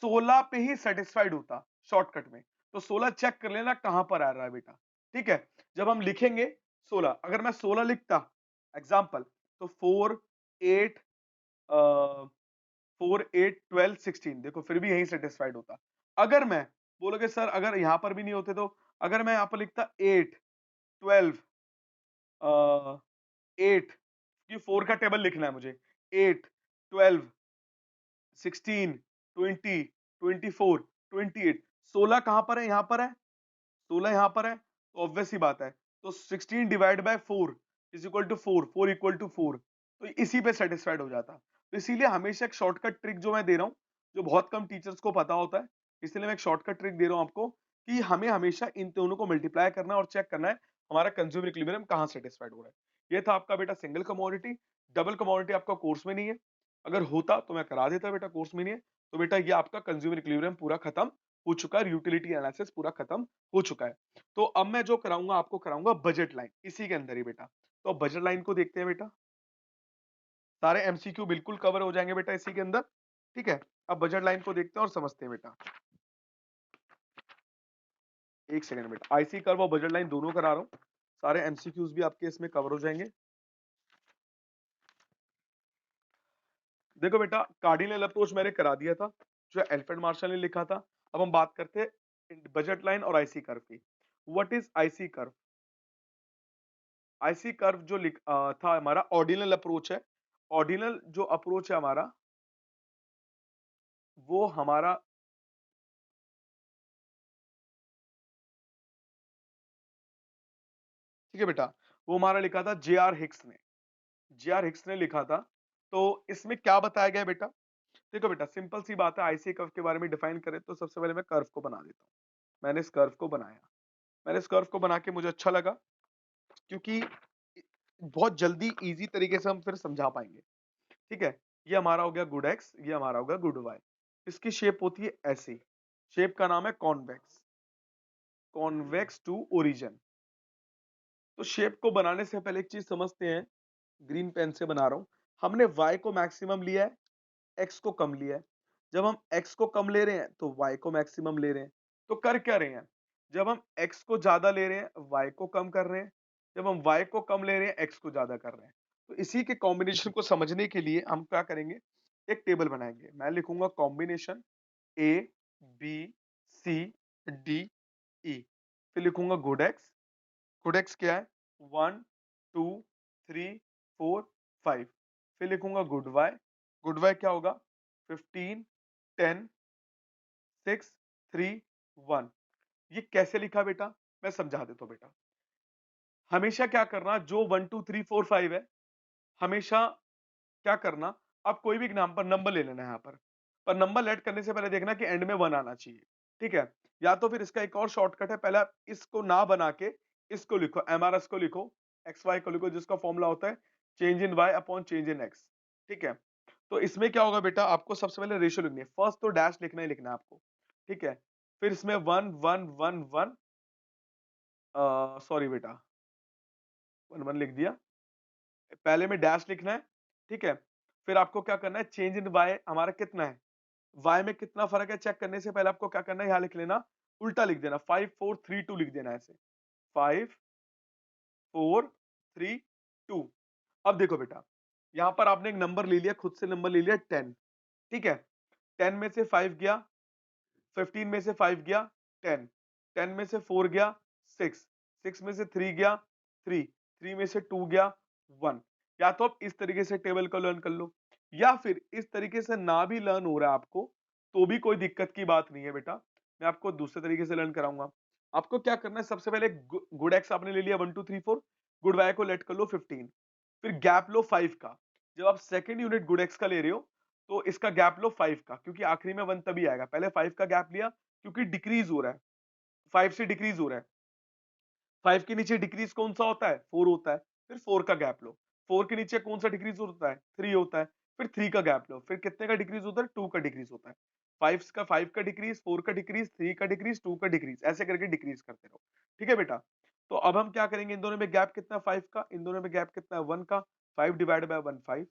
16 पे ही सेटिस्फाइड होता शॉर्टकट में। तो 16 चेक कर लेना कहां पर आ रहा है बेटा। ठीक है? जब हम लिखेंगे 16, अगर मैं 16 लिखता एग्जाम्पल, तो 4 8 4 8 12 16, देखो फिर भी यही सेटिस्फाइड होता। अगर मैं, बोलोगे सर अगर यहां पर भी नहीं होते तो, अगर मैं यहां पर लिखता 8 12 8 ये 4 का टेबल लिखना है मुझे 8 12 16 20 24 28 16 कहां पर है यहां पर है 16 यहां पर है तो ऑब्वियस ही बात है तो 16 divide by 4 is equal to 4 equal to 4 तो इसी पे सेटिस्फाइड हो जाता तो इसीलिए हमेशा एक शॉर्टकट ट्रिक जो मैं दे रहा हूं जो बहुत कम टीचर्स को पता होता है इसलिए मैं एक शॉर्टकट ट्रिक दे रहा हूं आपको कि हमें हमेशा इन दोनों को मल्टीप्लाई करना है और चेक करना है हमारा कंज्यूमर इक्विलिब्रियम कहां सेटिस्फाइड हो रहा है ये था आपका बेटा सिंगल कमोडिटी डबल कमोडिटी आपका कोर्स में नहीं है अगर होता तो मैं करा देता बेटा कोर्स में नहीं है तो बेटा ये आपका कंज्यूमर इक्विलिब्रियम पूरा खत्म हो चुका है यूटिलिटी एनालिसिस पूरा खत्म हो चुका है तो अब मैं जो कराऊंगा आपको कराऊंगा बजट लाइन इसी के अंदर ही बेटा तो अब बजट लाइन को देखते हैं बेटा सारे एमसीक्यू बिल्कुल कवर हो जाएंगे बेटा इसी के अंदर ठीक है अब बजट लाइन को देखते हैं और समझते हैं बेटा एक सेकंड बेटा आईसी कर्व और बजट लाइन दोनों करा रहा हूं सारे एमसीक्यूज भी आपके इसमें कवर हो जाएंगे देखो बेटा कार्डिनल अप्रोच मैंने करा दिया था जो एल्फ्रेड मार्शल ने लिखा था अब हम बात करते हैं बजट लाइन और आईसी कर्व की what is IC curve IC curve जो था हमारा ऑर्डिनल अप्रोच है ऑर्डिनल जो अप्रोच है हमारा वो हमारा ठीक है बेटा वो हमारा लिखा था जे आर हिक्स ने लिखा था तो इसमें क्या बताया गया है बेटा देखो बेटा सिंपल सी बात है आईसी कर्व के बारे में डिफाइन करें तो सबसे पहले मैं कर्व को बना देता हूं मैंने इस कर्व को बनाया मैंने इस कर्व को बना के मुझे अच्छा लगा क्योंकि बहुत जल्दी इजी तरीके से हम फिर समझा पाएंगे ठीक है ये हमारा हो गया गुड एक्स ये हमारा हो गया गुड वाई इसकी शेप होती है ऐसी शेप का नाम है कॉन्वेक्स कॉन्वेक्स टू ओरिजिन तो शेप को बनाने से पहले एक चीज समझते हैं ग्रीन पेन से बना रहा हूं हमने y को मैक्सिमम लिया है x को कम लिया है जब हम x को कम ले रहे हैं तो y को मैक्सिमम ले रहे हैं तो कर क्या रहे हैं जब हम x को ज्यादा ले रहे हैं y को कम कर रहे हैं जब हम y को कम ले रहे हैं x को ज्यादा कर रहे हैं तो इसी के कॉम्बिनेशन को समझने के लिए हम क्या करेंगे एक टेबल बनाएंगे मैं लिखूंगा combination a b c d e फिर लिखूंगा गुड एक्स क्या है 1 2 3 4 5 फिर लिखूंगा गुड वाई क्या होगा 15 10 6 3 1 ये कैसे लिखा बेटा मैं समझा देता हूं बेटा हमेशा क्या करना जो 1 2 3 4 5 है हमेशा क्या करना आप कोई भी एक नाम पर नंबर ले लेना है यहाँ पर नंबर ऐड करने से पहले देखना कि एंड में 1 आना चाहिए ठीक है या तो फिर इसका एक और शॉर्टकट है पहले आप इसको ना बना के इसको लिखो एमआरएस को लिखो एक्स वाई को लिखो जिसका फॉर्मूला होता है change in Y upon change in X ठीक है तो इसमें क्या होगा बेटा आपको सबसे पहले रेशियो लिखनी है फर्स्ट तो डैश लिखना ही लिखना है आपको ठीक है फिर इसमें 1 1 1 1 सॉरी बेटा 1 1 लिख दिया पहले में डैश लिखना है ठीक है फिर आपको क्या करना है चेंज इन वाई हमारा कितना है वाई में कितना फर्क है चेक करने से पहले आपको क्या करना है यहाँ लिख लेना उल्टा लिख देना 5 4 3 2 लिख देना ऐसे 5 4 3 2 अब देखो बेटा यहां पर आपने एक नंबर ले लिया खुद से नंबर ले लिया 10 ठीक है 10 में से 5 गया 15 में से 5 गया 10 10 में से 4 गया 6 6 में से 3 गया 3 3 में से 2 गया 1 या तो आप इस तरीके से टेबल को लर्न कर लो या फिर इस तरीके से ना भी लर्न हो रहा है आपको तो भी कोई दिक्कत की बात नहीं है बेटा मैं आपको दूसरे तरीके से लर्न कराऊंगा आपको क्या करना है सबसे पहले गुड एक्स आपने ले लिया 1 2 3 4 गुड वाई को लेट कर लो 15 फिर गैप लो 5 का जब आप सेकंड यूनिट गुड एक्स का ले रहे हो तो इसका गैप लो 5 का क्योंकि आखिरी में 1 तभी आएगा पहले 5 का गैप लिया क्योंकि डिक्रीज हो रहा है 5 से डिक्रीज हो रहा है 5 के नीचे डिक्रीज कौन सा होता है 4 होता है फिर 4 का गैप लो 4 के नीचे कौन सा डिक्रीज होता है 3 होता है फिर 3 का गैप लो फिर कितने का डिक्रीज होता है 2 का डिक्रीज होता है 5 का डिक्रीज 4 का डिक्रीज 3 का डिक्रीज 2 का डिक्रीज ऐसे करके डिक्रीज करते रहो ठीक है बेटा तो अब हम क्या करेंगे इन दोनों में गैप कितना 5 का इन दोनों में गैप कितना है 1 का 5 डिवाइड बाय 1 5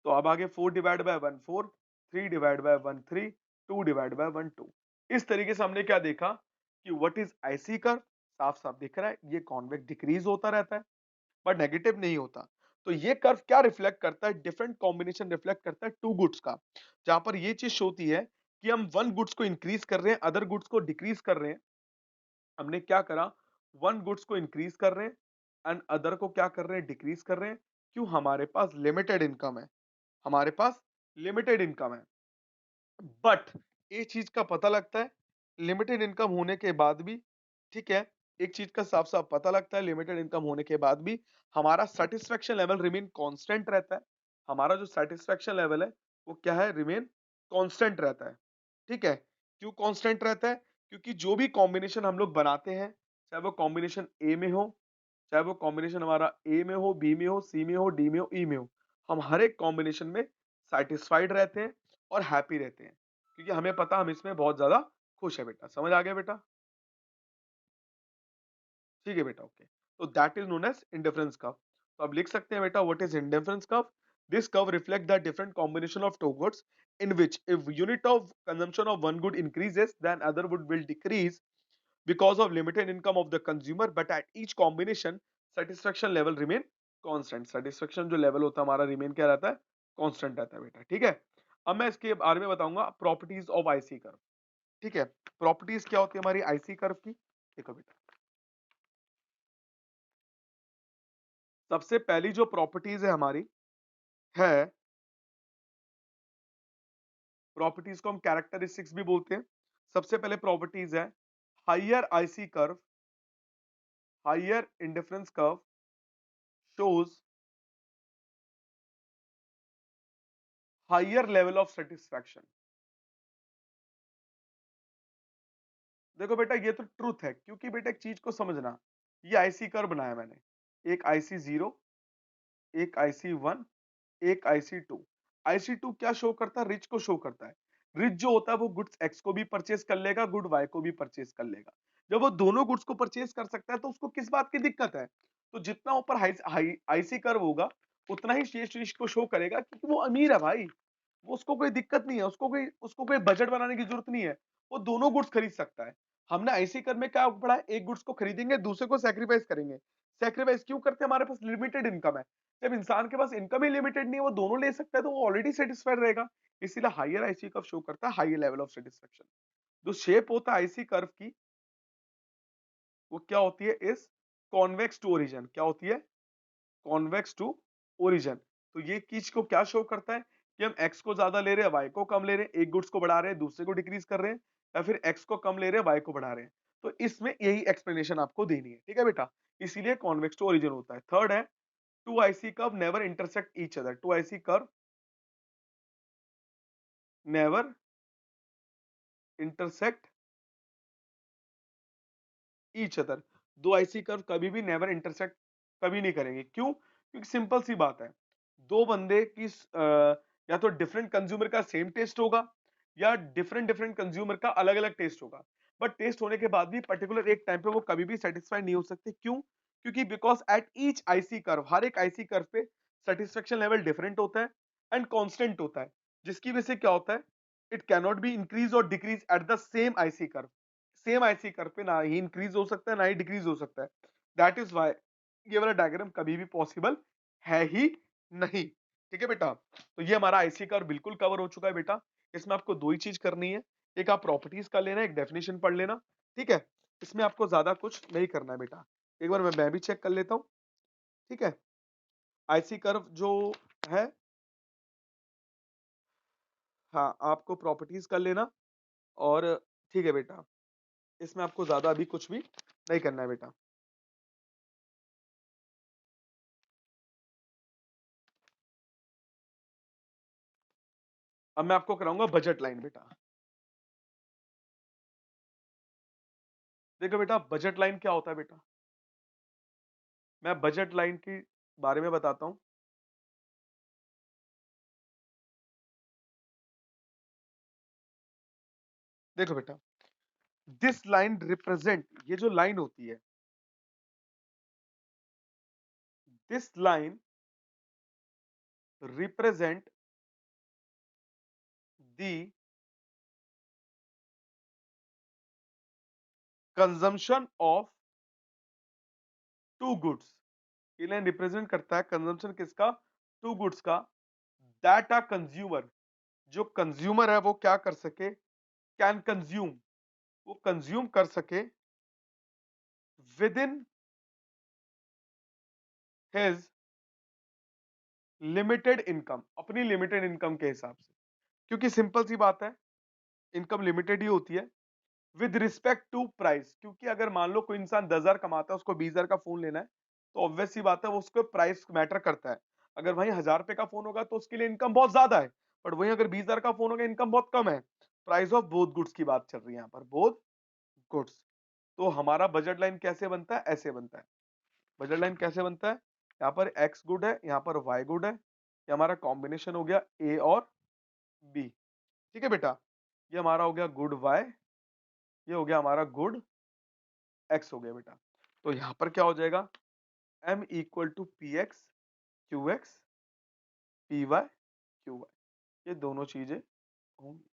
तो अब आगे 4 divide by 1 4 3 divide by 1 3 2 divide by 1 2 इस तरीके से हमने क्या देखा कि व्हाट इज आईसी कर्व साफ साफ दिख रहा है ये कॉन्वेक्स डिक्रीज होता रहता है बट नेगेटिव नहीं होता तो ये कर्व क्या रिफ्लेक्ट करता है डिफरेंट कॉम्बिनेशन रिफ्लेक्ट करता है टू गुड्स का जहां पर ये चीज होती है कि हम वन गुड्स को इंक्रीज कर रहे हैं अदर गुड्स को डिक्रीज कर रहे हैं हमने क्या करा वन गुड्स को इंक्रीज कर रहे हैं एंड अदर को क्या कर रहे हैं, डिक्रीज कर रहे हैं। क्यों? हमारे पास लिमिटेड इनकम है, हमारे पास लिमिटेड इनकम है। बट एक चीज का पता लगता है लिमिटेड इनकम होने के बाद भी, ठीक है, एक चीज का साफ साफ पता लगता है लिमिटेड इनकम होने के बाद भी हमारा सेटिस्फेक्शन लेवल रिमेन कांस्टेंट रहता है। हमारा जो सेटिस्फेक्शन लेवल है वो क्या है, रिमेन कांस्टेंट रहता है। ठीक है, क्यों कांस्टेंट रहता है? क्योंकि जो भी कॉम्बिनेशन हम लोग बनाते हैं, चाहे वो कॉम्बिनेशन ए में हो, चाहे वो कॉम्बिनेशन हमारा ए में हो, बी में हो, सी में हो, डी में हो, ई में हो, हम हर एक कॉम्बिनेशन में सेटिस्फाइड रहते हैं और हैप्पी रहते हैं, क्योंकि हमें पता हम इसमें बहुत ज्यादा खुश है बेटा। समझ आ गया बेटा? ठीक है बेटा, ओके। तो that is known as indifference curve. तो अब लिख सकते हैं बेटा, what is indifference curve? This curve reflect the different combination of two goods in which if unit of consumption of one good increases then other would will decrease because of limited income of the consumer, but at each combination satisfaction level remain constant। satisfaction जो level होता है हमारा remain क्या रहता है, constant रहता है बेटा। ठीक है, अब मैं इसके बारे में बताऊंगा प्रॉपर्टीज ऑफ आईसी कर्व। ठीक है, प्रॉपर्टीज क्या होती है हमारी आईसी कर्व की, देखो बेटा। सबसे पहली जो प्रॉपर्टीज है हमारी है, प्रॉपर्टीज को हम कैरेक्टरिस्टिक्स भी बोलते हैं। सबसे पहले प्रॉपर्टीज है higher IC curve, higher indifference curve shows higher level of satisfaction। देखो बेटा ये तो ट्रूथ है, क्योंकि बेटा एक चीज को समझना, ये आईसी कर्व बनाया मैंने, एक आईसी 0, एक आईसी 1, एक आईसी 2। आईसी 2 क्या शो करता है, रिच को शो करता है। रिच जो होता है वो गुड्स एक्स को भी परचेज कर लेगा, गुड वाई को भी परचेज कर लेगा। जब वो दोनों गुड्स को परचेज कर सकता है तो उसको किस बात की दिक्कत है? तो जितना ऊपर आईसी कर्व होगा उतना ही शेष रिच को शो करेगा, क्योंकि वो अमीर है भाई, वो उसको कोई दिक्कत नहीं है, उसको कोई बजट बनाने की जरूरत नहीं है, वो दोनों गुड्स खरीद सकता है। हमने आईसी कर में क्या पढ़ा है, एक गुड्स को खरीदेंगे दूसरे को सैक्रिफाइस करेंगे। सैक्रिफाइस क्यों करते हैं? हमारे पास लिमिटेड इनकम है। जब इंसान के पास इनकम ही लिमिटेड नहीं है, वो दोनों ले सकता है, तो वो ऑलरेडी सेटिस्फाइड रहेगा। इसीलिए हायर आईसी कर्व शो करता है हाई लेवल ऑफ सेटिस्फेक्शन। जो शेप होता है आईसी कर्व की, वो क्या होती है, इस कॉन्वेक्स टू ओरिजिन। क्या होती है? Convex to origin. तो ये चीज को क्या शो करता है कि हम एक्स को ज्यादा ले रहे हैं, वाई को कम ले रहे हैं, एक गुड्स को बढ़ा रहे हैं दूसरे को डिक्रीज कर रहे हैं, या फिर एक्स को कम ले रहे हैं वाई को बढ़ा रहे हैं। तो इसमें यही एक्सप्लेनेशन आपको देनी है, ठीक है बेटा, इसीलिए कॉन्वेक्स टू ओरिजिन होता है। थर्ड है two IC curve never intersect each other. Two IC curve never intersect each other. दो आईसी कर्व कभी भी नेवर इंटरसेक्ट कभी नहीं करेंगे। क्यों? क्योंकि सिंपल सी बात है, दो बंदे की या तो डिफरेंट कंज्यूमर का सेम टेस्ट होगा, या डिफरेंट डिफरेंट कंज्यूमर का अलग अलग टेस्ट होगा। बट टेस्ट होने के बाद भी पर्टिकुलर एक टाइम पे वो कभी भी सेटिस्फाई नहीं हो सकते। क्यों? क्योंकि because at each IC curve, हर एक आईसी कर्व पे सेटिस्फेक्शन लेवल डिफरेंट होता है एंड कांस्टेंट होता है, जिसकी वजह से क्या होता है, इट कैनॉट बी इंक्रीज और decrease at the same IC curve. Same IC curve पे ना ही इंक्रीज हो सकता है ना ही डिक्रीज हो सकता है। दैट इज वाई ये वाला डायग्राम कभी भी पॉसिबल है ही नहीं। ठीक है बेटा, तो ये हमारा आईसी कर्व बिल्कुल कवर हो चुका है बेटा। इसमें आपको दो ही चीज करनी है, एक आप प्रॉपर्टीज कर लेना, एक डेफिनेशन पढ़ लेना। ठीक है, इसमें आपको ज्यादा कुछ नहीं करना है बेटा। एक बार मैं भी चेक कर लेता हूँ। ठीक है, आईसी कर्व जो है, हाँ आपको प्रॉपर्टीज कर लेना। और ठीक है बेटा, इसमें आपको ज्यादा अभी कुछ भी नहीं करना है बेटा। अब मैं आपको कराऊंगा बजट लाइन बेटा। देखो बेटा, बजट लाइन क्या होता है बेटा, मैं बजट लाइन के बारे में बताता हूं। देखो बेटा, दिस लाइन रिप्रेजेंट, ये जो लाइन होती है, this line represent the consumption of two goods. ये लाइन रिप्रेजेंट करता है कंजम्पशन किसका, टू गुड्स का, दैट अ कंज्यूमर, जो कंज्यूमर है वो क्या कर सके, कैन कंज्यूम, वो कंज्यूम कर सके with in his limited income, अपनी लिमिटेड इनकम के हिसाब से, क्योंकि सिंपल सी बात है, इनकम लिमिटेड ही होती है। विद रिस्पेक्ट टू प्राइस, क्योंकि अगर मान लो कोई इंसान 10,000 कमाता है, उसको 20,000 का फोन लेना है, तो ऑब्वियस सी बात है वो उसको प्राइस मैटर करता है। अगर भाई 1,000 रुपए का फोन होगा तो उसके लिए इनकम बहुत ज्यादा है, बट वहीं अगर 20,000 का फोन होगा इनकम बहुत कम है। प्राइस ऑफ बोथ गुड्स की बात चल रही है यहाँ पर, बोथ गुड्स। तो हमारा बजट लाइन कैसे बनता है, ऐसे बनता है। बजट लाइन कैसे बनता है, यहाँ पर एक्स गुड है, यहाँ पर वाई गुड है, ये हमारा कॉम्बिनेशन हो गया ए और बी। ठीक है बेटा, ये हमारा हो गया गुड वाई, ये हो गया हमारा गुड एक्स हो गया बेटा। तो यहां पर क्या हो जाएगा, m equal to P X Q X P Y Q Y, ये दोनों चीजें होंगी।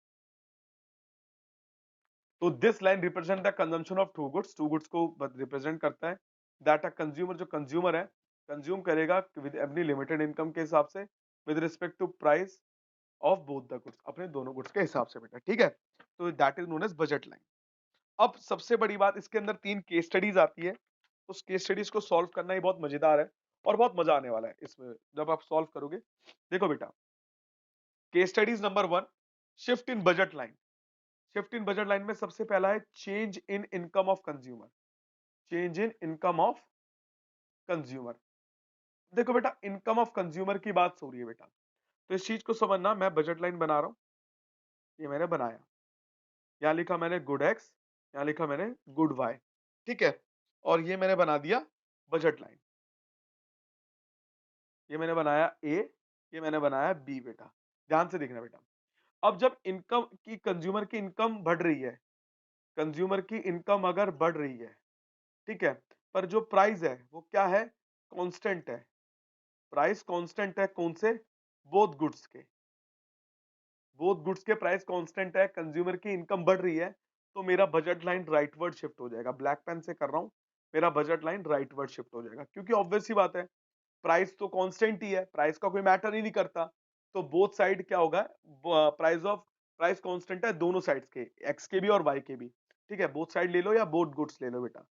तो this line represent the consumption of two goods को रिप्रेजेंट करता है। दैट अ कंज्यूमर, जो कंज्यूमर है कंज्यूम करेगा विद अपनी लिमिटेड इनकम के हिसाब से, with respect to price of both the goods, अपने दोनों गुड्स के हिसाब से बेटा। ठीक है, तो that is known as budget line. अब सबसे बड़ी बात, इसके अंदर 3 केस स्टडीज आती है। उस केस स्टडीज को सॉल्व करना ही बहुत मजेदार है और बहुत मजा आने वाला है इसमें जब आप सॉल्व करोगे। देखो बेटा, case studies number 1, shift in budget line. Shift in budget line में सबसे पहला है change in income of consumer. Change in income of consumer. देखो बेटा, इनकम ऑफ कंज्यूमर की बात हो रही है बेटा, तो इस चीज को समझना। मैं बजट लाइन बना रहा हूं, ये मैंने बनाया, यहां लिखा मैंने गुड एक्स, यहां लिखा मैंने गुड वाई। ठीक है, और ये मैंने बना दिया बजट लाइन। ये मैंने बनाया ए, ये मैंने बनाया बी बेटा। ध्यान से देखना बेटा, अब जब इनकम की कंज्यूमर की इनकम बढ़ रही है, कंज्यूमर की इनकम अगर बढ़ रही है, ठीक है, पर जो प्राइस है वो क्या है, कांस्टेंट है। प्राइस कांस्टेंट है, कौन से, बोथ गुड्स के, बोथ गुड्स के प्राइस कांस्टेंट है, कंज्यूमर की इनकम बढ़ रही है, तो मेरा बजट लाइन राइटवर्ड शिफ्ट हो जाएगा। ब्लैक पेन से कर रहा हूं, मेरा बजट लाइन राइटवर्ड शिफ्ट हो जाएगा, क्योंकि ऑब्वियस सी बात है प्राइस तो कांस्टेंट ही है, प्राइस का कोई मैटर ही नहीं करता। तो बोथ साइड क्या होगा, प्राइस कांस्टेंट है दोनों साइड्स के, एक्स के भी और वाई के भी। ठीक है, बोथ साइड ले लो या बोथ गुड्स ले लो बेटा,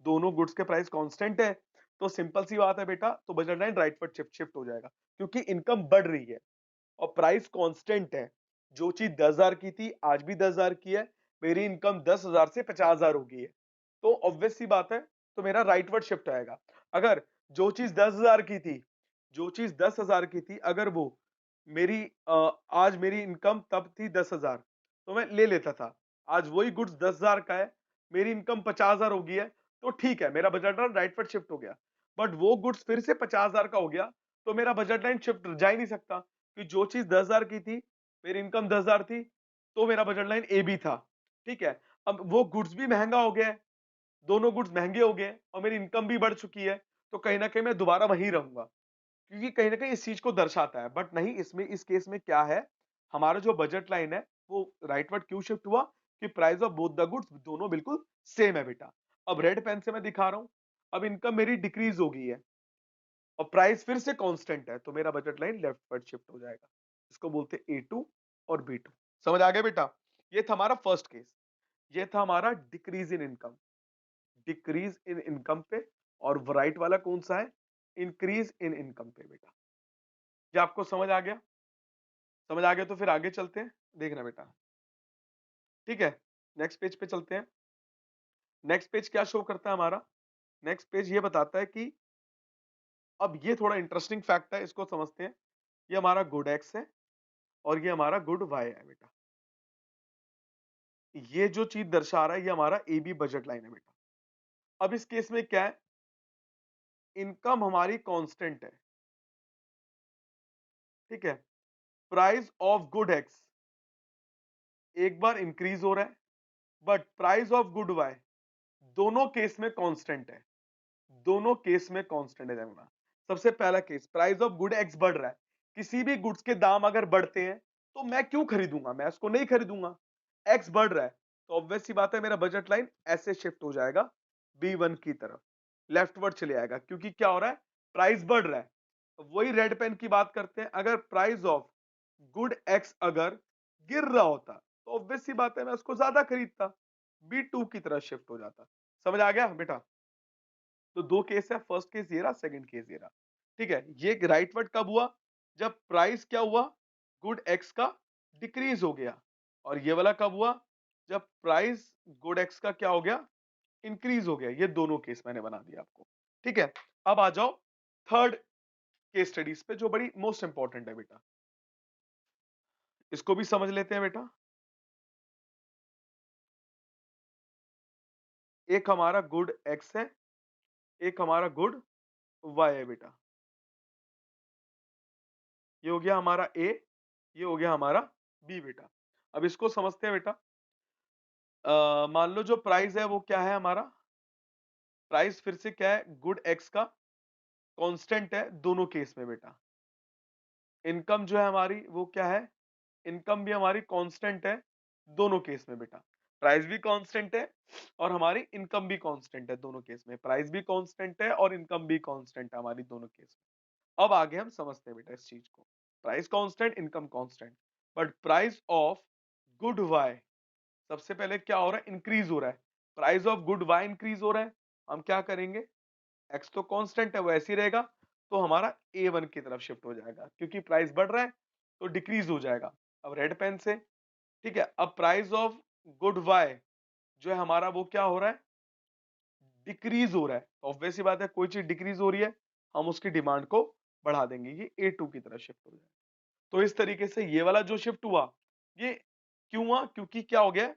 दोनों गुड्स के प्राइस कांस्टेंट है, तो सिंपल सी बात है बेटा, तो budget line rightward shift shift हो जाएगा, क्योंकि इनकम बढ़ रही है और प्राइस कांस्टेंट है। जो चीज 10,000 की थी आज भी 10,000 की है, मेरी इनकम 10,000 से 50,000 हो गई है, तो ऑब्वियस सी बात है, तो मेरा राइटवर्ड शिफ्ट आएगा। अगर जो चीज 10,000 की थी, जो चीज 10,000 की थी, अगर वो मेरी आज मेरी इनकम तब थी 10,000, तो मैं ले लेता था। आज वही गुड्स 10,000 का है, मेरी इनकम 50,000 हो गई है, तो ठीक है, मेरा बजट लाइन राइटवर्ड शिफ्ट हो गया। बट वो गुड्स फिर से 50,000 का हो गया, तो मेरा बजट लाइन शिफ्ट जा ही नहीं सकता, कि जो चीज 10,000 की थी, मेरी इनकम 10,000 थी, तो मेरा बजट लाइन ए बी था। ठीक है, अब वो गुड्स भी महंगा हो गया है, दोनों गुड्स महंगे हो गए और मेरी इनकम भी बढ़ चुकी है, तो कहीं ना कहीं मैं दोबारा वहीं रहूंगा, क्योंकि कहीं ना कहीं इस चीज को दर्शाता है। बट नहीं, इसमें इस केस में क्या है, हमारा जो बजट लाइन है वो राइटवर्ड क्यों शिफ्ट हुआ, कि price of both the goods दोनों बिल्कुल सेम है बेटा। अब रेड पेन से मैं दिखा रहा हूं, अब इनकम मेरी डिक्रीज हो गई है और प्राइस फिर से कांस्टेंट है, तो मेरा बजट लाइन लेफ्टवर्ड शिफ्ट हो जाएगा। इसको बोलते हैं A2 और B2। समझ आ गया बेटा, ये था हमारा फर्स्ट केस, ये था हमारा decrease in income, decrease in income पे। और राइट वाला कौन सा है, इंक्रीज इन इनकम पे बेटा। ये आपको समझ आ गया, समझ आ गया तो फिर आगे चलते हैं, देखना बेटा। ठीक है, नेक्स्ट पेज पे चलते हैं। नेक्स्ट पेज क्या शो करता है हमारा, नेक्स्ट पेज ये बताता है कि, अब ये थोड़ा इंटरेस्टिंग फैक्ट है, इसको समझते हैं। ये हमारा गुड एक्स है और ये हमारा गुड वाई है बेटा। ये जो चीज दर्शा रहा है ये हमारा ए बी बजट लाइन है बेटा। अब इस केस में क्या है, इनकम हमारी कांस्टेंट है, ठीक है, प्राइस ऑफ गुड एक्स एक बार इंक्रीज हो रहा है, but price of good Y दोनों केस में कांस्टेंट है, दोनों केस में कांस्टेंट है जमुना। सबसे पहला case, price of good X बढ़ रहा है, किसी भी गुड्स के दाम अगर बढ़ते हैं तो मैं क्यों खरीदूंगा, मैं उसको नहीं खरीदूंगा। एक्स बढ़ रहा है, तो ऑब्वियस सी बात है मेरा बजट लाइन ऐसे शिफ्ट हो जाएगा B1 की तरफ, लेफ्टवर्ड चले आएगा, क्योंकि क्या हो रहा है, प्राइस बढ़ रहा है। वही रेड पेन की बात करते हैं, अगर प्राइस ऑफ गुड एक्स अगर गिर रहा होता, तो ऑब्वियस सी बात है मैं उसको ज्यादा खरीदता, B2 की तरफ शिफ्ट हो जाता। समझ आ गया बेटा। दो केस है, फर्स्ट केस ये रहा, सेकंड केस ये रहा। ठीक है, ये राइट वर्ड कब हुआ? जब प्राइस क्या हुआ? गुड एक्स का डिक्रीज हो गया। और ये वाला कब हुआ? जब प्राइस गुड एक्स का क्या हो गया? इंक्रीज हो गया। ये दोनों केस मैंने बना दिया आपको। ठीक है, अब आ जाओ थर्ड केस स्टडीज पे, जो बड़ी मोस्ट इंपॉर्टेंट है बेटा। इसको भी समझ लेते हैं बेटा। एक हमारा गुड एक्स है, एक हमारा गुड वाई है बेटा। ये हो गया हमारा ए, ये हो गया हमारा बी बेटा। अब इसको समझते हैं बेटा। मान लो जो प्राइस है वो क्या है हमारा? प्राइस फिर से क्या है? गुड एक्स का कांस्टेंट है दोनों केस में बेटा। इनकम जो है हमारी वो क्या है? इनकम भी हमारी कांस्टेंट है दोनों केस में बेटा। प्राइस भी कांस्टेंट है और हमारी इनकम भी कांस्टेंट है दोनों केस में। प्राइस भी कांस्टेंट है और इनकम भी कांस्टेंट है हमारी दोनों केस में। अब आगे हम समझते हैं बेटा इस चीज को। Price constant, income constant, but price of good Y सबसे पहले क्या हो रहा है? इंक्रीज हो रहा है। Price of good Y increase हो रहा है। हम क्या करेंगे? एक्स तो कांस्टेंट है वो ऐसे ही रहेगा, तो हमारा ए वन की तरफ शिफ्ट हो जाएगा, क्योंकि प्राइस बढ़ रहा है तो डिक्रीज हो जाएगा। अब रेड पेन से, ठीक है, अब प्राइस ऑफ गुड वाई जो है हमारा वो क्या हो रहा है? डिक्रीज हो रहा है। ऑब्वियस सी बात है, कोई चीज डिक्रीज हो रही है हम उसकी डिमांड को बढ़ा देंगे, ये ए टू की तरफ शिफ्ट हो जाएगा। तो इस तरीके से ये वाला जो शिफ्ट हुआ, ये क्यों हुआ? क्योंकि क्या हो गया?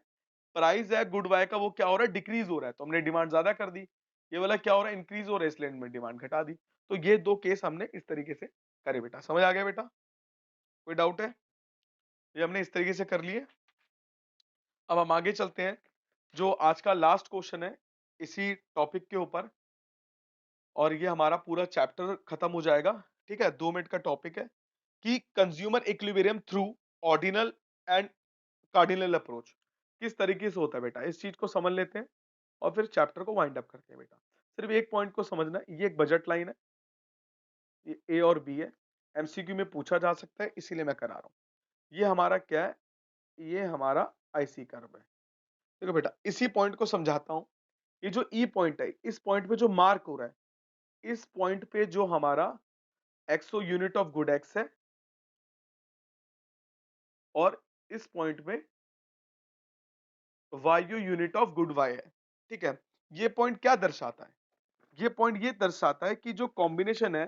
प्राइस है गुड बाय का वो क्या हो रहा है? डिक्रीज हो रहा है, तो हमने डिमांड ज्यादा कर दी। ये वाला क्या हो रहा है? इंक्रीज हो रहा है, इसलिए हमने डिमांड घटा दी। तो ये दो केस हमने इस तरीके से करे बेटा। समझ आ गया बेटा? कोई डाउट है? ये हमने इस तरीके से कर लिए। अब हम आगे चलते हैं, जो आज का लास्ट क्वेश्चन है इसी टॉपिक के ऊपर, और ये हमारा पूरा चैप्टर खत्म हो जाएगा। ठीक है, 2 मिनट का टॉपिक है कि consumer equilibrium through ordinal and cardinal approach किस तरीके से होता है बेटा। इस चीज को समझ लेते हैं और फिर चैप्टर को वाइंड अप करते हैं बेटा। सिर्फ एक पॉइंट को समझना है, ये एक बजट लाइन है, ये ए और बी है, एमसीक्यू में पूछा जा सकता है, इसीलिए मैं करा रहा हूं। ये हमारा क्या है? ये हमारा आईसी कर्व है। देखो बेटा, इसी पॉइंट को समझाता हूं। ये जो ई पॉइंट है, इस पॉइंट पे जो मार्क हो रहा है, इस पॉइंट पे जो हमारा एक्सो यूनिट ऑफ गुड एक्स है, और इस पॉइंट पे वायु यूनिट ऑफ गुड वाई है। ठीक है, ये पॉइंट क्या दर्शाता है? ये पॉइंट ये दर्शाता है कि जो कॉम्बिनेशन है,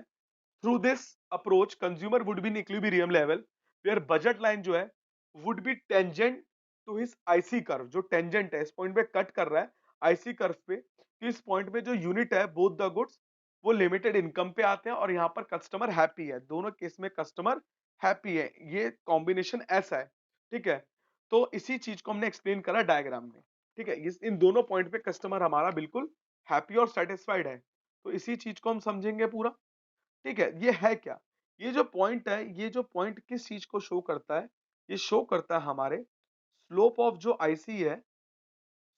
through this approach consumer would be in equilibrium level where budget line जो है would be tangent to his IC curve. जो टेंजेंट है, इस पॉइंट पे कट कर रहा है आईसी कर्व पे, तो इस पॉइंट पे जो यूनिट है बोथ द गुड्स वो लिमिटेड इनकम पे आते हैं, और यहाँ पर कस्टमर हैप्पी है। दोनों केस में कस्टमर हैप्पी है, ये कॉम्बिनेशन ऐसा है। ठीक है, तो इसी चीज को हमने एक्सप्लेन करा डायग्राम में। ठीक है, इन दोनों पॉइंट पे कस्टमर हमारा बिल्कुल हैप्पी और सेटिस्फाइड है, तो इसी चीज को हम समझेंगे पूरा। ठीक है, ये है क्या? ये जो पॉइंट है, ये जो पॉइंट किस चीज को शो करता है? ये शो करता है हमारे स्लोप ऑफ जो आईसी है,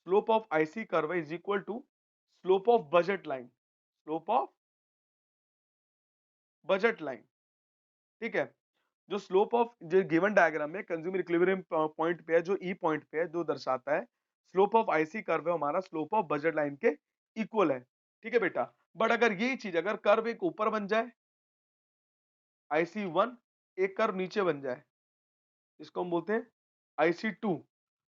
slope of IC curve is equal to slope of budget line, slope of budget line. ठीक है, जो स्लोप ऑफ जो गिवन डायग्राम में कंज्यूमर इक्विलिब्रियम पॉइंट पे है, जो ई पॉइंट पे है, जो दर्शाता है स्लोप ऑफ आईसी कर्व है हमारा स्लोप ऑफ बजट लाइन के इक्वल है। ठीक है बेटा, बट अगर यही चीज, अगर कर्व एक ऊपर बन जाए आईसी वन, एक कर्व नीचे बन जाए, इसको हम बोलते हैं IC2,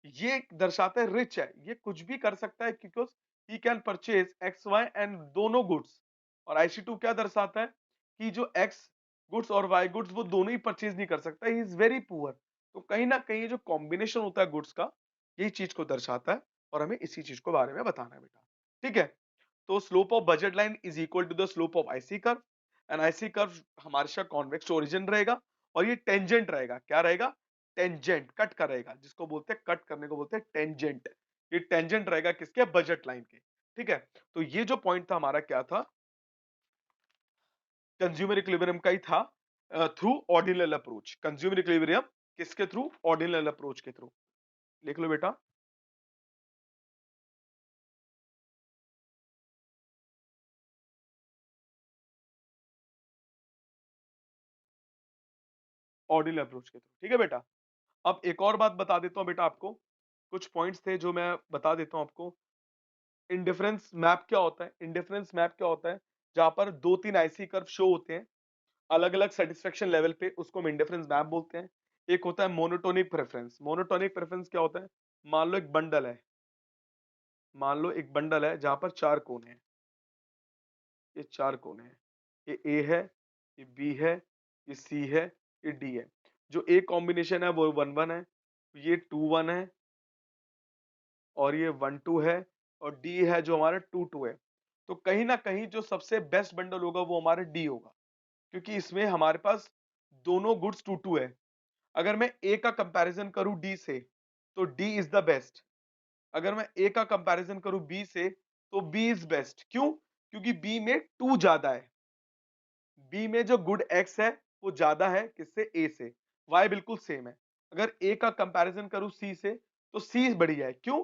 ये दर्शाता है रिच है, ये कुछ भी कर सकता है because he can purchase X Y and दोनों गुड्स। और IC2 क्या दर्शाता है? कि जो एक्स गुड्स और वाई गुड्स वो दोनों ही परचेज नहीं कर सकता, ही इज वेरी पुअर। तो कहीं ना कहीं ये जो कॉम्बिनेशन होता है गुड्स का, यही चीज को दर्शाता है, और हमें इसी चीज को बारे में बताना है बेटा। ठीक है, तो slope of budget line is equal to the slope of IC curve, and IC curve हमेशा कॉन्वेक्स ओरिजिन रहेगा, और ये टेंजेंट रहेगा। क्या रहेगा? टेंजेंट, कट करेगा, जिसको बोलते हैं कट करने को बोलते हैं टेंजेंट। ये टेंजेंट रहेगा किसके? बजट लाइन के। ठीक है, तो ये जो पॉइंट था हमारा क्या था? कंज्यूमर इक्विलिब्रियम का ही था, through ordinal approach. Consumer equilibrium किसके थ्रू? ऑर्डिनल अप्रोच के थ्रू। लिख लो बेटा, ऑर्डिनल अप्रोच के थ्रू। ठीक है बेटा, अब एक और बात बता देता हूं बेटा आपको, कुछ पॉइंट्स थे जो मैं बता देता हूं आपको। इंडिफरेंस मैप क्या होता है? इंडिफरेंस मैप क्या होता है? जहां पर 2-3 आईसी कर्व शो होते हैं अलग-अलग सैटिस्फैक्शन लेवल पे, उसको हम इंडिफरेंस मैप बोलते हैं। एक होता है मोनोटोनिक प्रेफरेंस। मोनोटोनिक प्रेफरेंस क्या होता है? मान लो एक बंडल है, मान लो एक बंडल है जहां पर 4 कोने हैं, ये 4 कोने हैं। ये ए है, ये बी है, ये सी है, ये डी है। जो ए कॉम्बिनेशन है वो 1-1 है, ये 2-1 है और ये 1-2 है और डी है जो हमारा 2-2 है। तो कहीं न कहीं जो सबसे बेस्ट बंडल होगा वो हमारा डी होगा, क्योंकि इसमें हमारे पास दोनों गुड्स 2-2 है। अगर मैं ए का कंपैरिजन करूं डी से तो डी इज द बेस्ट। अगर मैं ए का कंपैरिजन करूं बी से तो बी इज बेस्ट। क्यों? क्योंकि बी में 2 ज्यादा है। बी में जो गुड एक्स है वो ज्यादा है किससे? ए से। वाई बिल्कुल सेम है। अगर ए का कंपैरिजन करूं सी से तो सी बढ़िया है। क्यों?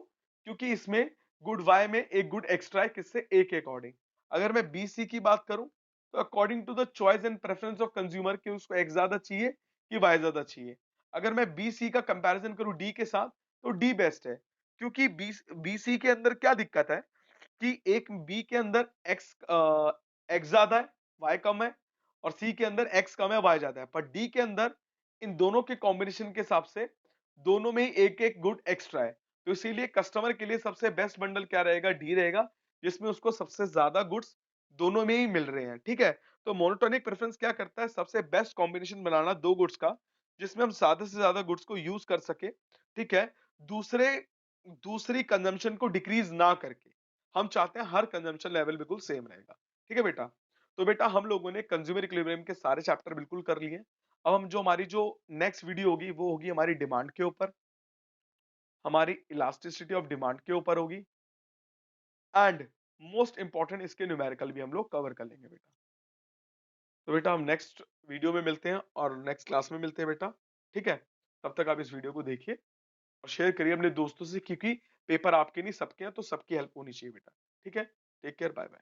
क्योंकि इसमें गुड वाई में एक गुड एक्स्ट्रा है किससे? ए के अकॉर्डिंग। अगर मैं बी सी की बात करूं तो according to the choice and preference of consumer कि उसको एक्स ज्यादा चाहिए कि वाई ज्यादा चाहिए। अगर मैं बी सी का कंपैरिजन करूं डी के साथ तो डी बेस्ट है। क्योंकि बी सी के अंदर क्या दिक्कत है कि एक बी के अंदर एक्स ज्यादा है, वाई कम है और सी के अंदर एक्स कम है, वाई ज्यादा है। पर डी के अंदर इन दोनों के कॉम्बिनेशन के हिसाब से दोनों में ही एक-एक गुड एक्स्ट्रा है। तो इसीलिए कस्टमर के लिए सबसे बेस्ट बंडल क्या रहेगा? डी रहेगा, जिसमें उसको सबसे ज्यादा गुड्स दोनों में ही मिल रहे हैं। ठीक है? तो मोनोटोनिक प्रेफरेंस क्या करता है? सबसे बेस्ट कॉम्बिनेशन बनाना दो गुड्स का, जिसमें हम ज्यादा से ज्यादा गुड्स को यूज कर सके। ठीक है? दूसरे दूसरी कंजम्पशन को डिक्रीज ना करके। हम चाहते हैं हर कंजम्पशन लेवल बिल्कुल सेम रहेगा। ठीक है बेटा? तो बेटा हम लोगों ने कंज्यूमर इक्विलिब्रियम के सारे चैप्टर बिल्कुल कर लिए। अब हम जो हमारी जो नेक्स्ट वीडियो होगी वो होगी हमारी डिमांड के ऊपर, हमारी इलास्टिसिटी ऑफ डिमांड के ऊपर होगी एंड मोस्ट इंपॉर्टेंट इसके न्यूमेरिकल भी हम लोग कवर कर लेंगे बेटा। तो बेटा हम नेक्स्ट वीडियो में मिलते हैं और नेक्स्ट क्लास में मिलते हैं बेटा। ठीक है? तब तक आप इस वीडियो को देखिए और शेयर करिए अपने दोस्तों से, क्योंकि पेपर आपके नहीं सबके हैं, तो सबकी हेल्प होनी चाहिए बेटा। ठीक है? Take care, bye bye.